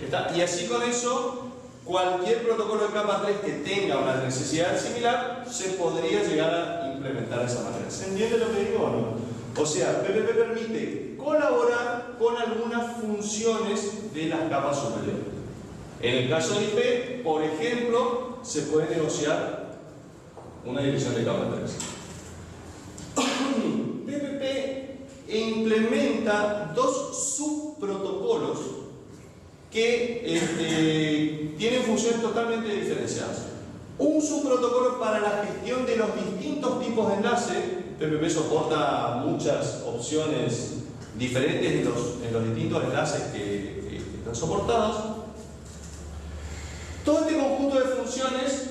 ¿Está? Y así con eso, cualquier protocolo de capa 3 que tenga una necesidad similar se podría llegar a implementar de esa manera. ¿Se entiende lo que digo o no? O sea, PPP permite colaborar con algunas funciones de las capas superiores. En el caso de IP, por ejemplo, se puede negociar una dirección de capa 3. PPP implementa dos subprotocolos que tienen funciones totalmente diferenciadas. Un subprotocolo para la gestión de los distintos tipos de enlace. PPP soporta muchas opciones diferentes en los distintos enlaces que están soportados. Todo este conjunto de funciones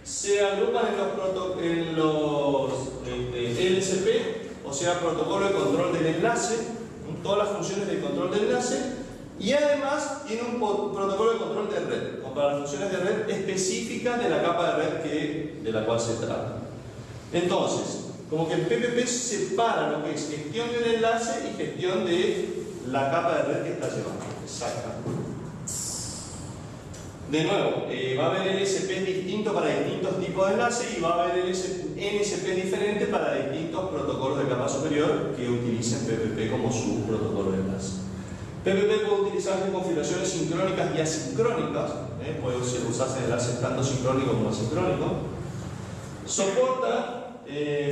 se agrupan en los LSP, o sea, protocolo de control del enlace, todas las funciones de control del enlace, y además tiene un protocolo de control de red, para las funciones de red específicas de la capa de red de la cual se trata. Entonces, como que el PPP separa lo que es gestión del enlace y gestión de la capa de red que está llevando. Exactamente. De nuevo, va a haber LSP distinto para distintos tipos de enlace y va a haber NSP diferente para distintos protocolos de capa superior que utilicen PPP como su protocolo de enlace. PPP puede utilizarse en configuraciones sincrónicas y asincrónicas, puede usarse en enlaces tanto sincrónico como asincrónico. Soporta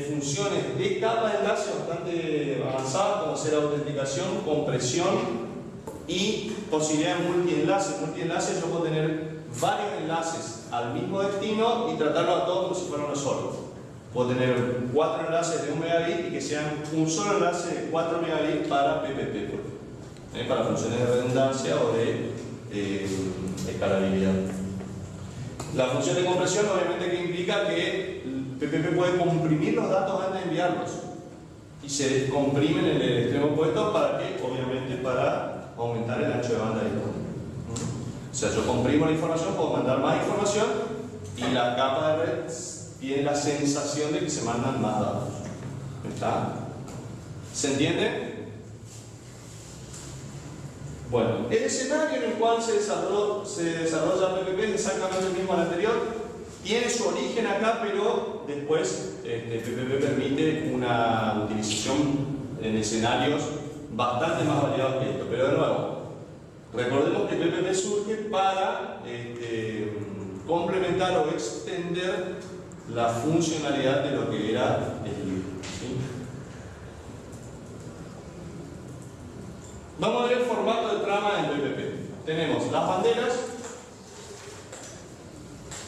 funciones de capa de enlace bastante avanzadas como ser autenticación, compresión y posibilidad de multienlace. Multienlace, yo puedo tener varios enlaces al mismo destino y tratarlo a todos como si fuera uno solo. Puedo tener 4 enlaces de 1 megabit y que sean un solo enlace de 4 megabits para PPP, para funciones de redundancia o de escalabilidad. La función de compresión obviamente que implica que PPP puede comprimir los datos antes de enviarlos y se descomprimen en el extremo opuesto para que, obviamente, para aumentar el ancho de banda disponible. O sea, yo comprimo la información, puedo mandar más información y la capa de red tiene la sensación de que se mandan más datos. ¿Está? ¿Se entiende? Bueno, el escenario en el cual se desarrolla PPP es exactamente el mismo al anterior. Tiene su origen acá, pero después PPP permite una utilización en escenarios bastante más variados que esto. Pero de nuevo, recordemos que PPP surge para complementar o extender la funcionalidad de lo que era el libro. ¿Sí? Vamos a ver el formato de trama en PPP. Tenemos las banderas,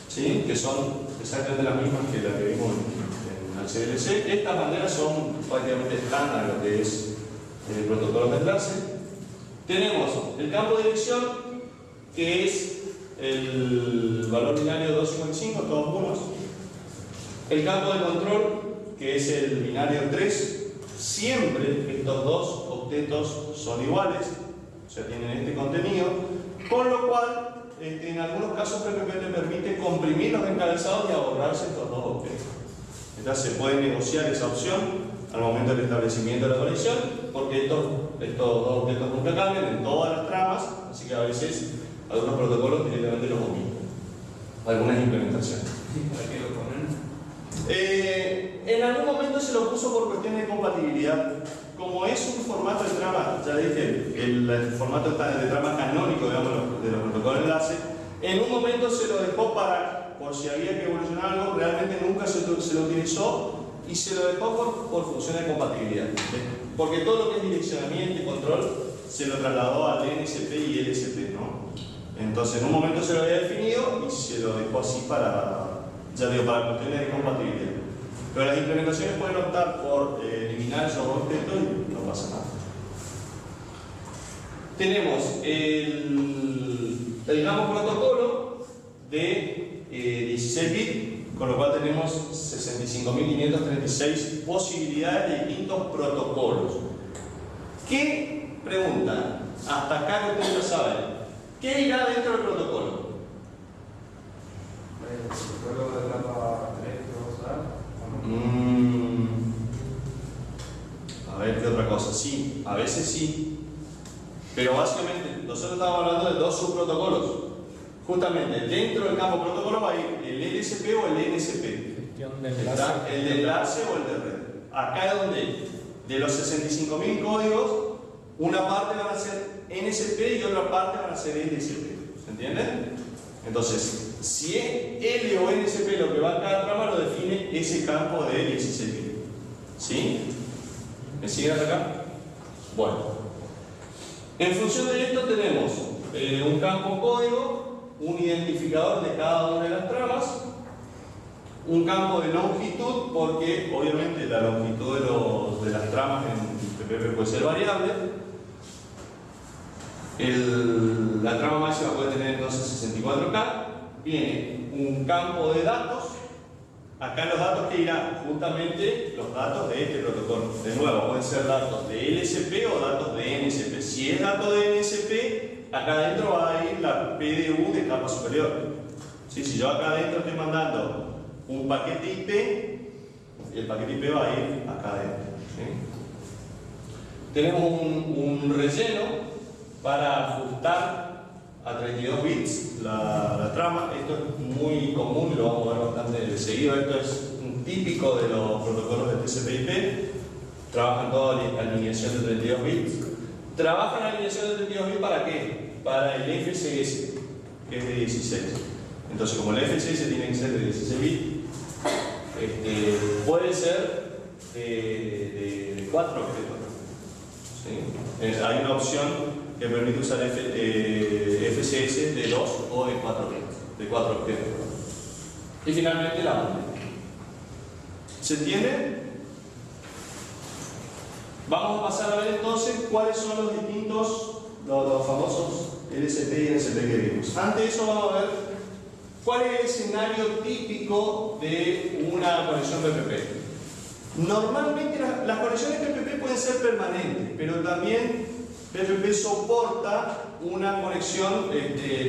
¿sí?, que son exactamente las mismas que las que vimos en HDLC. Estas banderas son prácticamente estándar en lo que es el protocolo de enlace. Tenemos el campo de dirección, que es el valor binario 255, todos unos. El campo de control, que es el binario 3. Siempre estos dos octetos son iguales, o sea, tienen este contenido, con lo cual en algunos casos PPP te permite comprimir los encabezados y ahorrarse estos dos octetos. Entonces se puede negociar esa opción al momento del establecimiento de la conexión, porque estos dos octetos nunca cambian en todas las tramas, así que a veces algunos protocolos directamente los omiten. Algunas implementaciones. ¿Para qué lo ponen? En algún momento se lo puso por cuestiones de compatibilidad. Como es un formato de trama, ya dije, el formato de trama canónico, digamos, de los protocolos de enlace, en un momento se lo dejó por si había que evolucionar algo, realmente nunca se lo utilizó y se lo dejó por funciones de compatibilidad. Porque todo lo que es direccionamiento y control se lo trasladó al NSP y LSP, ¿no? Entonces en un momento se lo había definido y se lo dejó así para cuestiones de compatibilidad. Pero las implementaciones pueden optar por eliminar esos objetos y no pasa nada. Tenemos el gamo protocolo de 16 bits, con lo cual tenemos 65.536 posibilidades de distintos protocolos. ¿Qué pregunta? Hasta acá que ustedes lo saben. ¿Qué irá dentro del protocolo? El protocolo de capa 3 que vamos a usar. cosa. Sí, a veces sí. Pero básicamente nosotros estamos hablando de dos subprotocolos. Justamente dentro del campo protocolo va a ir el LSP o el NSP. Gestión de ¿Está? El de enlace o el de red. Acá es donde de los 65.000 códigos, una parte van a ser NSP y otra parte van a ser LSP. ¿Se entiende? Entonces, si es L o NSP lo que va en cada trama, lo define ese campo de 16 bits. ¿Sí? ¿Me siguen hasta acá? Bueno. En función de esto tenemos un campo código, un identificador de cada una de las tramas, un campo de longitud, porque obviamente la longitud de las tramas en PPP puede ser variable. La trama máxima puede tener entonces 64K. Viene un campo de datos. Acá los datos que irán justamente los datos de este protocolo. De nuevo, pueden ser datos de LSP o datos de NSP. Si es dato de NSP, acá adentro va a ir la PDU de capa superior. ¿Sí? Si yo acá adentro estoy mandando un paquete IP, el paquete IP va a ir acá adentro. ¿Sí? Tenemos un relleno para ajustar a 32 bits la trama. Esto es muy común y lo vamos a ver bastante de seguido. Esto es un típico de los protocolos de TCP/IP. Trabajan toda alineación de 32 bits. Trabajan alineación de 32 bits ¿para qué? Para el FSS, que es de 16. Entonces, como el FSS tiene que ser de 16 bits, puede ser de 4 objetos. ¿Sí? Hay una opción que permite usar FSS de 2 o de 4 objetos. Y finalmente la banda. ¿Se entiende? Vamos a pasar a ver entonces cuáles son los distintos, los famosos LSP y NSP que vimos. Antes de eso vamos a ver cuál es el escenario típico de una conexión PPP. Normalmente las conexiones PPP pueden ser permanentes, pero también PPP soporta una conexión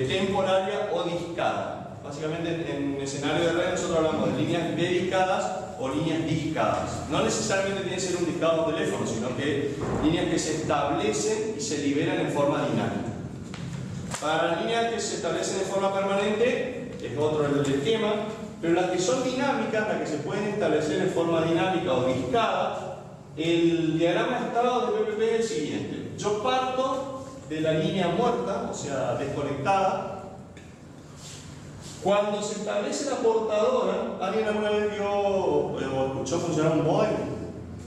temporaria o discada. Básicamente en escenario de red nosotros hablamos de líneas dedicadas o líneas discadas. No necesariamente tiene que ser un discado de teléfono, sino que líneas que se establecen y se liberan en forma dinámica. Para las líneas que se establecen en forma permanente es otro el esquema, pero las que son dinámicas, las que se pueden establecer en forma dinámica o discada, el diagrama de estado de PPP es el siguiente. Yo parto de la línea muerta, o sea, desconectada. Cuando se establece la portadora, ¿alguien alguna vez vio o escuchó funcionar un modem?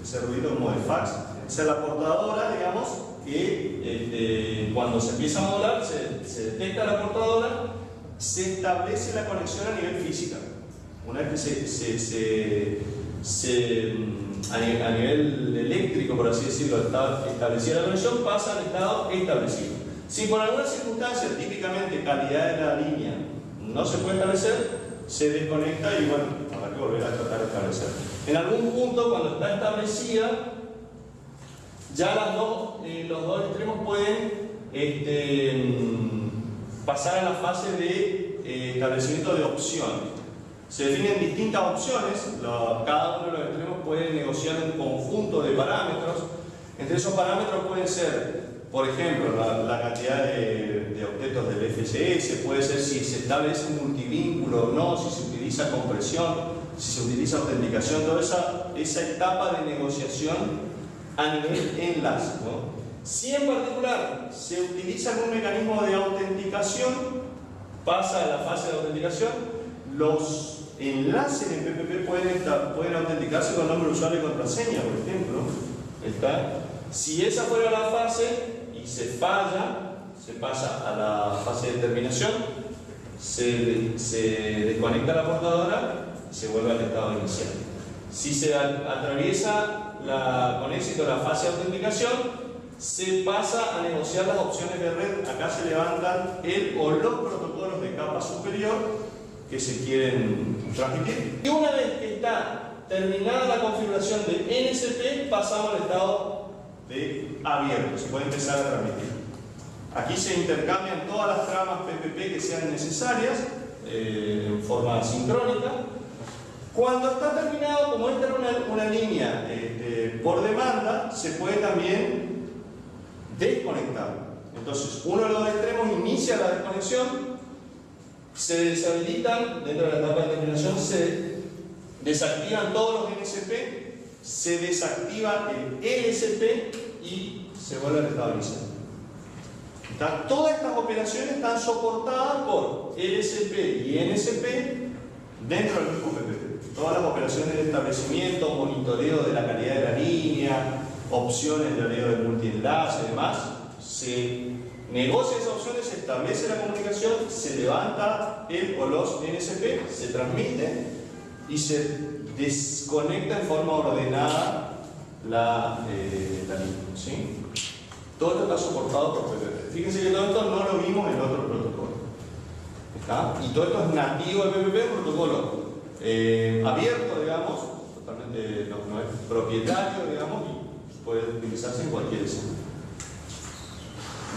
Ese ruido, un modem fax. Esa es la portadora, digamos, que cuando se empieza a modular, se detecta la portadora, se establece la conexión a nivel física. Una vez que a nivel eléctrico, por así decirlo, está establecida la conexión, pasa al estado establecido. Si por alguna circunstancia, típicamente calidad de la línea, no se puede establecer, se desconecta y bueno, habrá que volver a tratar de establecer. En algún punto, cuando está establecida, ya los dos extremos pueden pasar a la fase de establecimiento de opciones. Se definen distintas opciones, cada uno de los extremos puede negociar un conjunto de parámetros. Entre esos parámetros pueden ser, por ejemplo, la cantidad de octetos del FSS, puede ser si se establece un multivínculo o no, si se utiliza compresión, si se utiliza autenticación, toda esa etapa de negociación a nivel enlace, ¿no? Si en particular se utiliza algún mecanismo de autenticación, pasa a la fase de autenticación. Los enlaces en PPP pueden autenticarse con nombre de usuario y contraseña, por ejemplo. Si esa fuera la fase y se falla, se pasa a la fase de terminación, se desconecta la portadora y se vuelve al estado inicial. Si se atraviesa con éxito la fase de autenticación, se pasa a negociar las opciones de red. Acá se levantan el o los protocolos de capa superior que se quieren transmitir. Y una vez que está terminada la configuración de NSP, pasamos al estado de abierto, se puede empezar a transmitir. Aquí se intercambian todas las tramas PPP que sean necesarias en forma sincrónica. Cuando está terminado, como esta era una línea por demanda se puede también desconectar. Entonces, uno de los extremos inicia la desconexión, se deshabilitan, dentro de la etapa de terminación se desactivan todos los NSP, se desactiva el LSP y se vuelve a restablecer. Todas estas operaciones están soportadas por LSP y NSP dentro del mismo PPP. Todas las operaciones de establecimiento, monitoreo de la calidad de la línea, opciones de arreglo de multienlace y demás, se negocia esas opciones, se establece la comunicación, se levanta el o los NSP, se transmite y se desconecta en forma ordenada la línea. ¿Sí? Todo esto está soportado por PPP. Fíjense que todo esto no lo vimos en el otro protocolo. ¿Está? Y todo esto es nativo de PPP, un protocolo abierto, digamos, totalmente no es propietario, digamos, y puede utilizarse en cualquier escenario.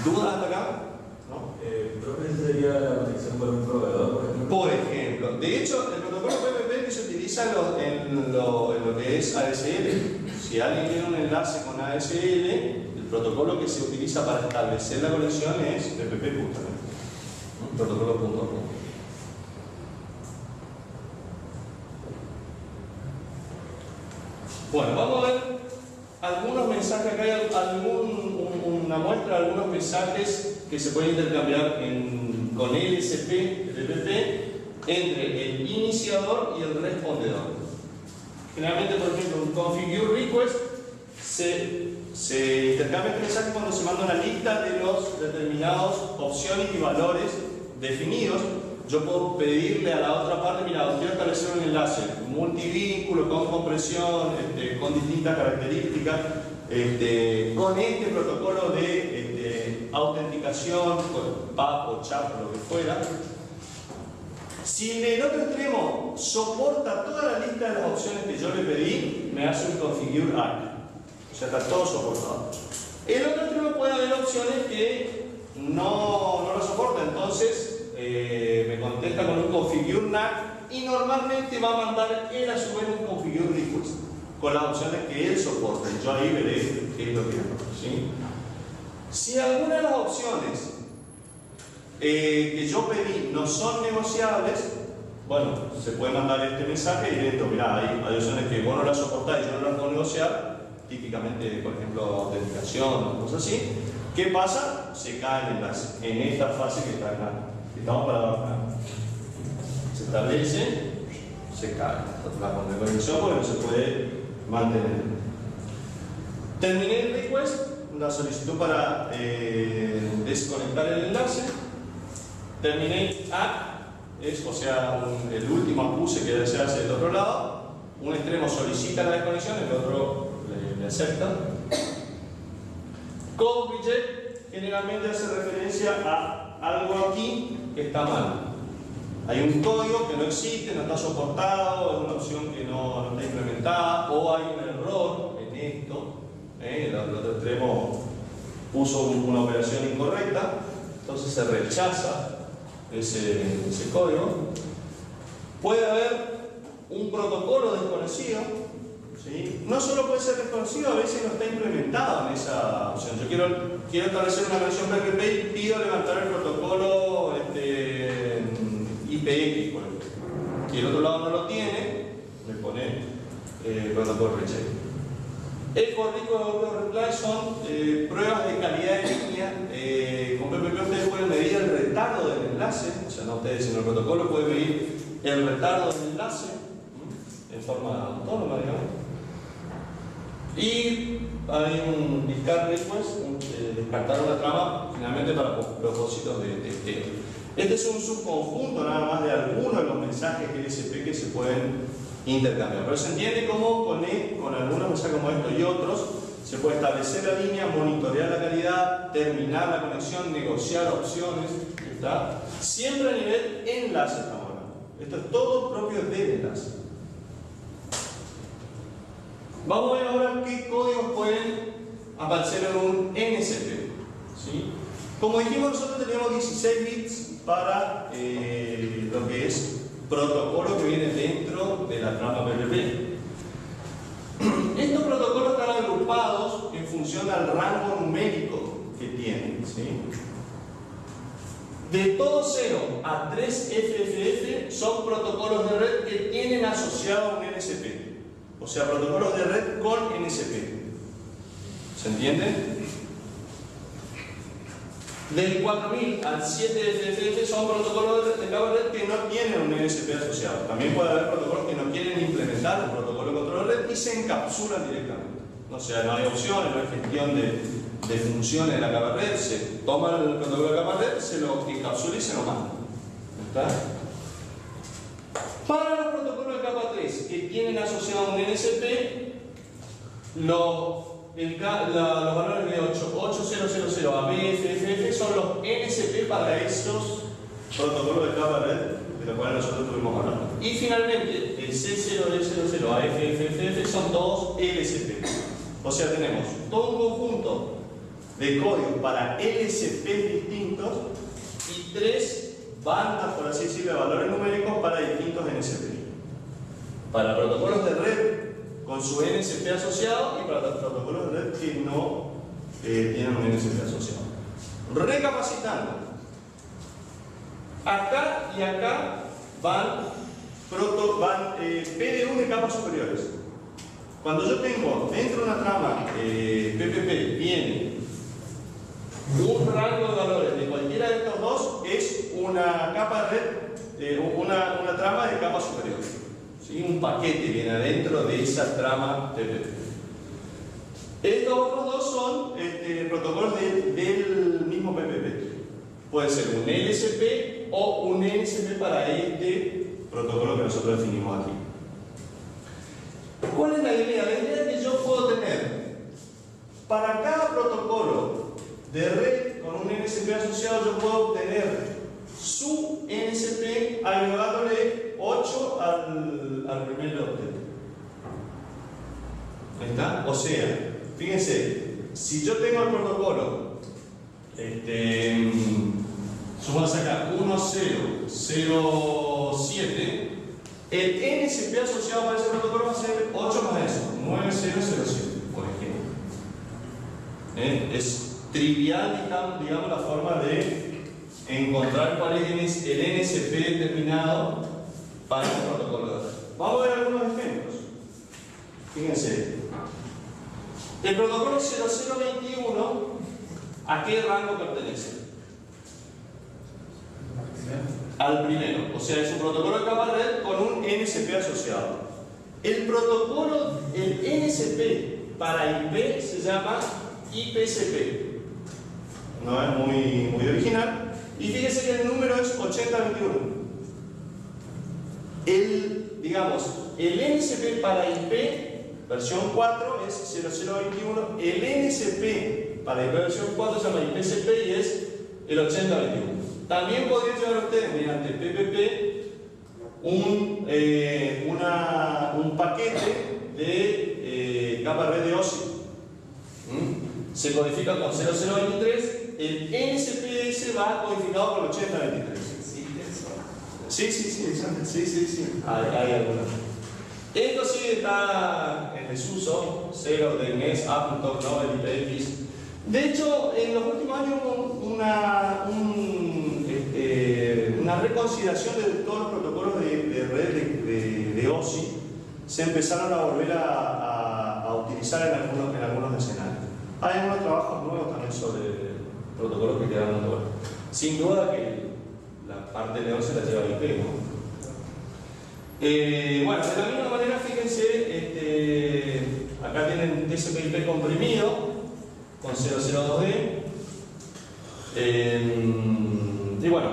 ¿Dudas hasta acá? ¿No? ¿Profe, sería la conexión con un proveedor, por ejemplo? Por ejemplo, de hecho, el protocolo PPP que se utiliza en lo que es ADSL. Si alguien tiene un enlace con ADSL, el protocolo que se utiliza para establecer la conexión es PPP justamente. Protocolo punto a punto. Bueno, vamos a ver algunos mensajes. Acá hay una muestra de algunos mensajes que se pueden intercambiar con LSP, PPP, entre el iniciador y el respondedor. Generalmente, por ejemplo, un configure request se intercambia este mensaje cuando se manda una lista de los determinados opciones y valores definidos. Yo puedo pedirle a la otra parte, mira, quiero establecer un enlace multivínculo, con compresión, con distintas características, con este protocolo de autenticación, con PAP o CHAP o lo que fuera. Si en el otro extremo soporta toda la lista de las opciones que yo le pedí, me hace un configure ACK. O sea, está todo soportado. El otro extremo puede haber opciones que no lo soportan, entonces me contesta con un configure NAC y normalmente va a mandar él a su vez un configure request con las opciones que él soporta y yo ahí veré qué es lo que hago, ¿sí? Si alguna de las opciones que yo pedí no son negociables, bueno, se puede mandar este mensaje directo, mira, hay opciones que vos no las soportás y yo no las puedo negociar, típicamente, por ejemplo, autenticación o cosas así. ¿Qué pasa? Se cae el enlace en esta fase que está acá. Estamos para abajo. Se establece, se cae. La conexión porque no se puede mantener. Terminé el request, una solicitud para desconectar el enlace. Terminé ACK, o sea, el último acuse que se hace del otro lado. Un extremo solicita la desconexión, el otro le acepta. Code reject generalmente hace referencia a algo aquí que está mal. Hay un código que no existe, no está soportado, es una opción que no está implementada, o hay un error en esto. El otro extremo puso una operación incorrecta, entonces se rechaza ese código. Puede haber un protocolo desconocido. ¿Sí? No solo puede ser desconocido, a veces no está implementado en esa opción. Yo quiero establecer una versión PPP y pido levantar el protocolo IPX, por ejemplo. Y el otro lado no lo tiene, me pone protocolo reject. El for request reply son pruebas de calidad de línea. Con PPP ustedes pueden medir el retardo del enlace, o sea, no ustedes, sino el protocolo puede medir el retardo del enlace en forma autónoma, digamos. Y hay un discard request, descartar una trama, finalmente para propósitos de testeo. Este es un subconjunto nada más de algunos de los mensajes LSP que se pueden intercambiar. Pero se entiende cómo con algunos mensajes como estos y otros se puede establecer la línea, monitorear la calidad, terminar la conexión, negociar opciones, ¿está? Siempre a nivel enlace estamos hablando. Esto es todo propio del enlace. Vamos a ver ahora qué códigos pueden aparecer en un NSP. ¿Sí? Como dijimos, nosotros tenemos 16 bits para lo que es protocolo que viene dentro de la trama PPP. Estos protocolos están agrupados en función al rango numérico que tienen, ¿sí? De todo 0 a 3 FFF son protocolos de red que tienen asociado un NSP. O sea, protocolos de red con NSP. ¿Se entiende? Del 4000 al 7FFF son protocolos de capa de red que no tienen un NSP asociado. También puede haber protocolos que no quieren implementar un protocolo de control de red y se encapsulan directamente. O sea, no hay opciones, no hay gestión de funciones de la capa de red. Se toma el protocolo de capa de red, se lo encapsula y se lo manda. ¿Está? Para los protocolos de capa 3 que tienen asociado un NSP, los valores de 8000 a BFFF son los NSP para esos protocolos de capa red de los cuales nosotros estuvimos hablando. Y finalmente, el C0D00 a FFFF son todos LSP. O sea, tenemos todo un conjunto de códigos para LSP distintos y 3 bandas, por así decirlo, de valores numéricos para distintos NSP. Para protocolos de red con su NSP asociado y para los protocolos de red que no tienen un NSP asociado. Recapacitando. Acá y acá van PDU de capas superiores. Cuando yo tengo dentro de una trama PPP viene un rango de valores de cualquiera de estos dos, es una capa de red, una trama de capa superior. ¿Sí? Un paquete viene adentro de esa trama PPP. Estos otros dos son protocolos del mismo PPP. Puede ser un LSP o un NSP para este protocolo que nosotros definimos aquí. ¿Cuál es la idea? La idea es que yo puedo tener para cada protocolo de red con un NSP asociado, yo puedo obtener su NSP agregándole 8 al primer octeto. ¿Está? O sea, fíjense, si yo tengo el protocolo, vamos a sacar 1007, el NSP asociado para ese protocolo va a ser 8 más eso, 9007, por ejemplo. Es trivial, digamos, la forma de encontrar cuál es el NSP determinado para un protocolo de red. Vamos a ver algunos ejemplos. Fíjense. El protocolo 0021, ¿a qué rango pertenece? Al primero. O sea, es un protocolo de capa red con un NSP asociado. El protocolo, el NSP para IP se llama IPCP. No es muy original. Y fíjense que el número es 8021. El NSP para IP versión 4 es 0021. El NSP para IP versión 4 se llama IPCP y es el 8021. También podrían llevar ustedes mediante PPP un paquete de capa red de OSI. Se codifica con 0023. El NSPS va codificado con 8023. Sí. Hay algunas. Esto sí está en desuso. 0 de NES, Appleton, Nobel, IPX. De hecho, en los últimos años hubo una reconsideración de todos los protocolos de red de OSI. Se empezaron a volver a utilizar en algunos escenarios. Hay algunos trabajos nuevos también sobre protocolos que quedan muy buenos. Sin duda que la parte de 11 la lleva IP, ¿no? Bueno, de la misma manera, fíjense, acá tienen TCP/IP comprimido con 002D. Y bueno,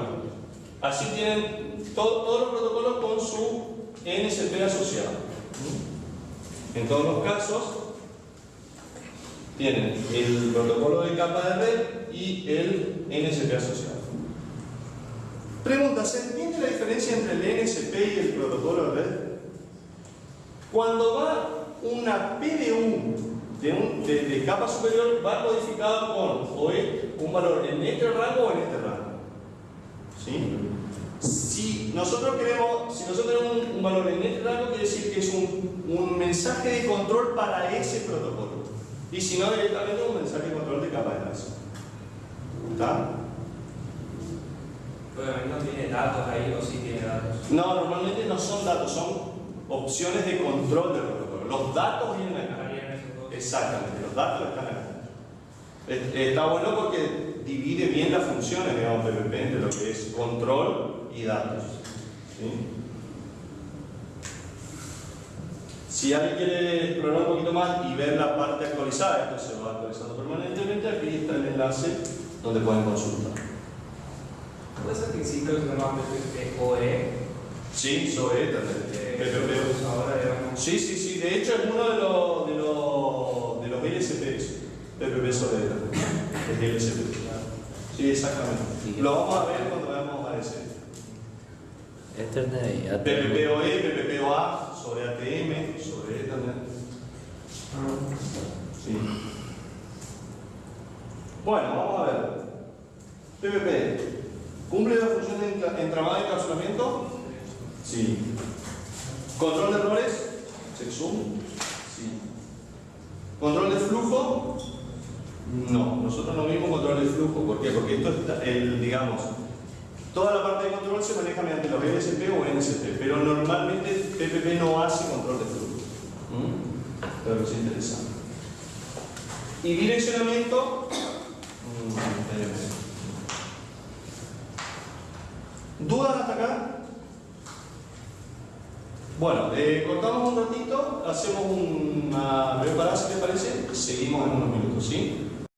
así tienen todos los protocolos con su NSP asociado. En todos los casos tienen el protocolo de capa de red y el NSP asociado. Pregunta, ¿se entiende la diferencia entre el NSP y el protocolo de red? Cuando va una PDU de capa superior, va codificado con un valor en este rango o en este rango. ¿Sí? Si nosotros tenemos un valor en este rango, quiere decir que es un mensaje de control para ese protocolo. Y si no, directamente un mensaje de control de capa de enlace. ¿Está? Pero no tiene datos ahí o sí tiene datos. No, normalmente no son datos, son opciones de control del protocolo. Los datos vienen acá. Exactamente, los datos están acá. Está bueno porque divide bien las funciones, digamos, PPP, entre lo que es control y datos. ¿Sí? Si alguien quiere explorar un poquito más y ver la parte actualizada, esto se va actualizando permanentemente, aquí está el enlace donde pueden consultar. ¿Puede ser que exista lo que se llama PPPoE? Sí, sobre Ethernet. PPP. Ahora digamos. Sí, sí, sí. De hecho, es uno de los LSPs. PPP sobre Ethernet. Es LSP. Sí, exactamente. Lo vamos a ver cuando veamos ADC. Ethernet y ATM. PPPoE, PPPoA, sobre ATM, sobre Ethernet. Sí. Bueno, vamos a ver. PPP. ¿Cumple la función de entramado y encapsulamiento? Sí. ¿Control de errores? ¿Checksum? Sí. ¿Control de flujo? No, nosotros no vimos control de flujo. ¿Por qué? Porque esto está, digamos, toda la parte de control se maneja mediante los LSP o NSP, pero normalmente PPP no hace control de flujo. Pero es interesante. ¿Y direccionamiento? ¿Dudas hasta acá? Bueno, cortamos un ratito, hacemos una breve parada, si les parece, seguimos en unos minutos, ¿sí?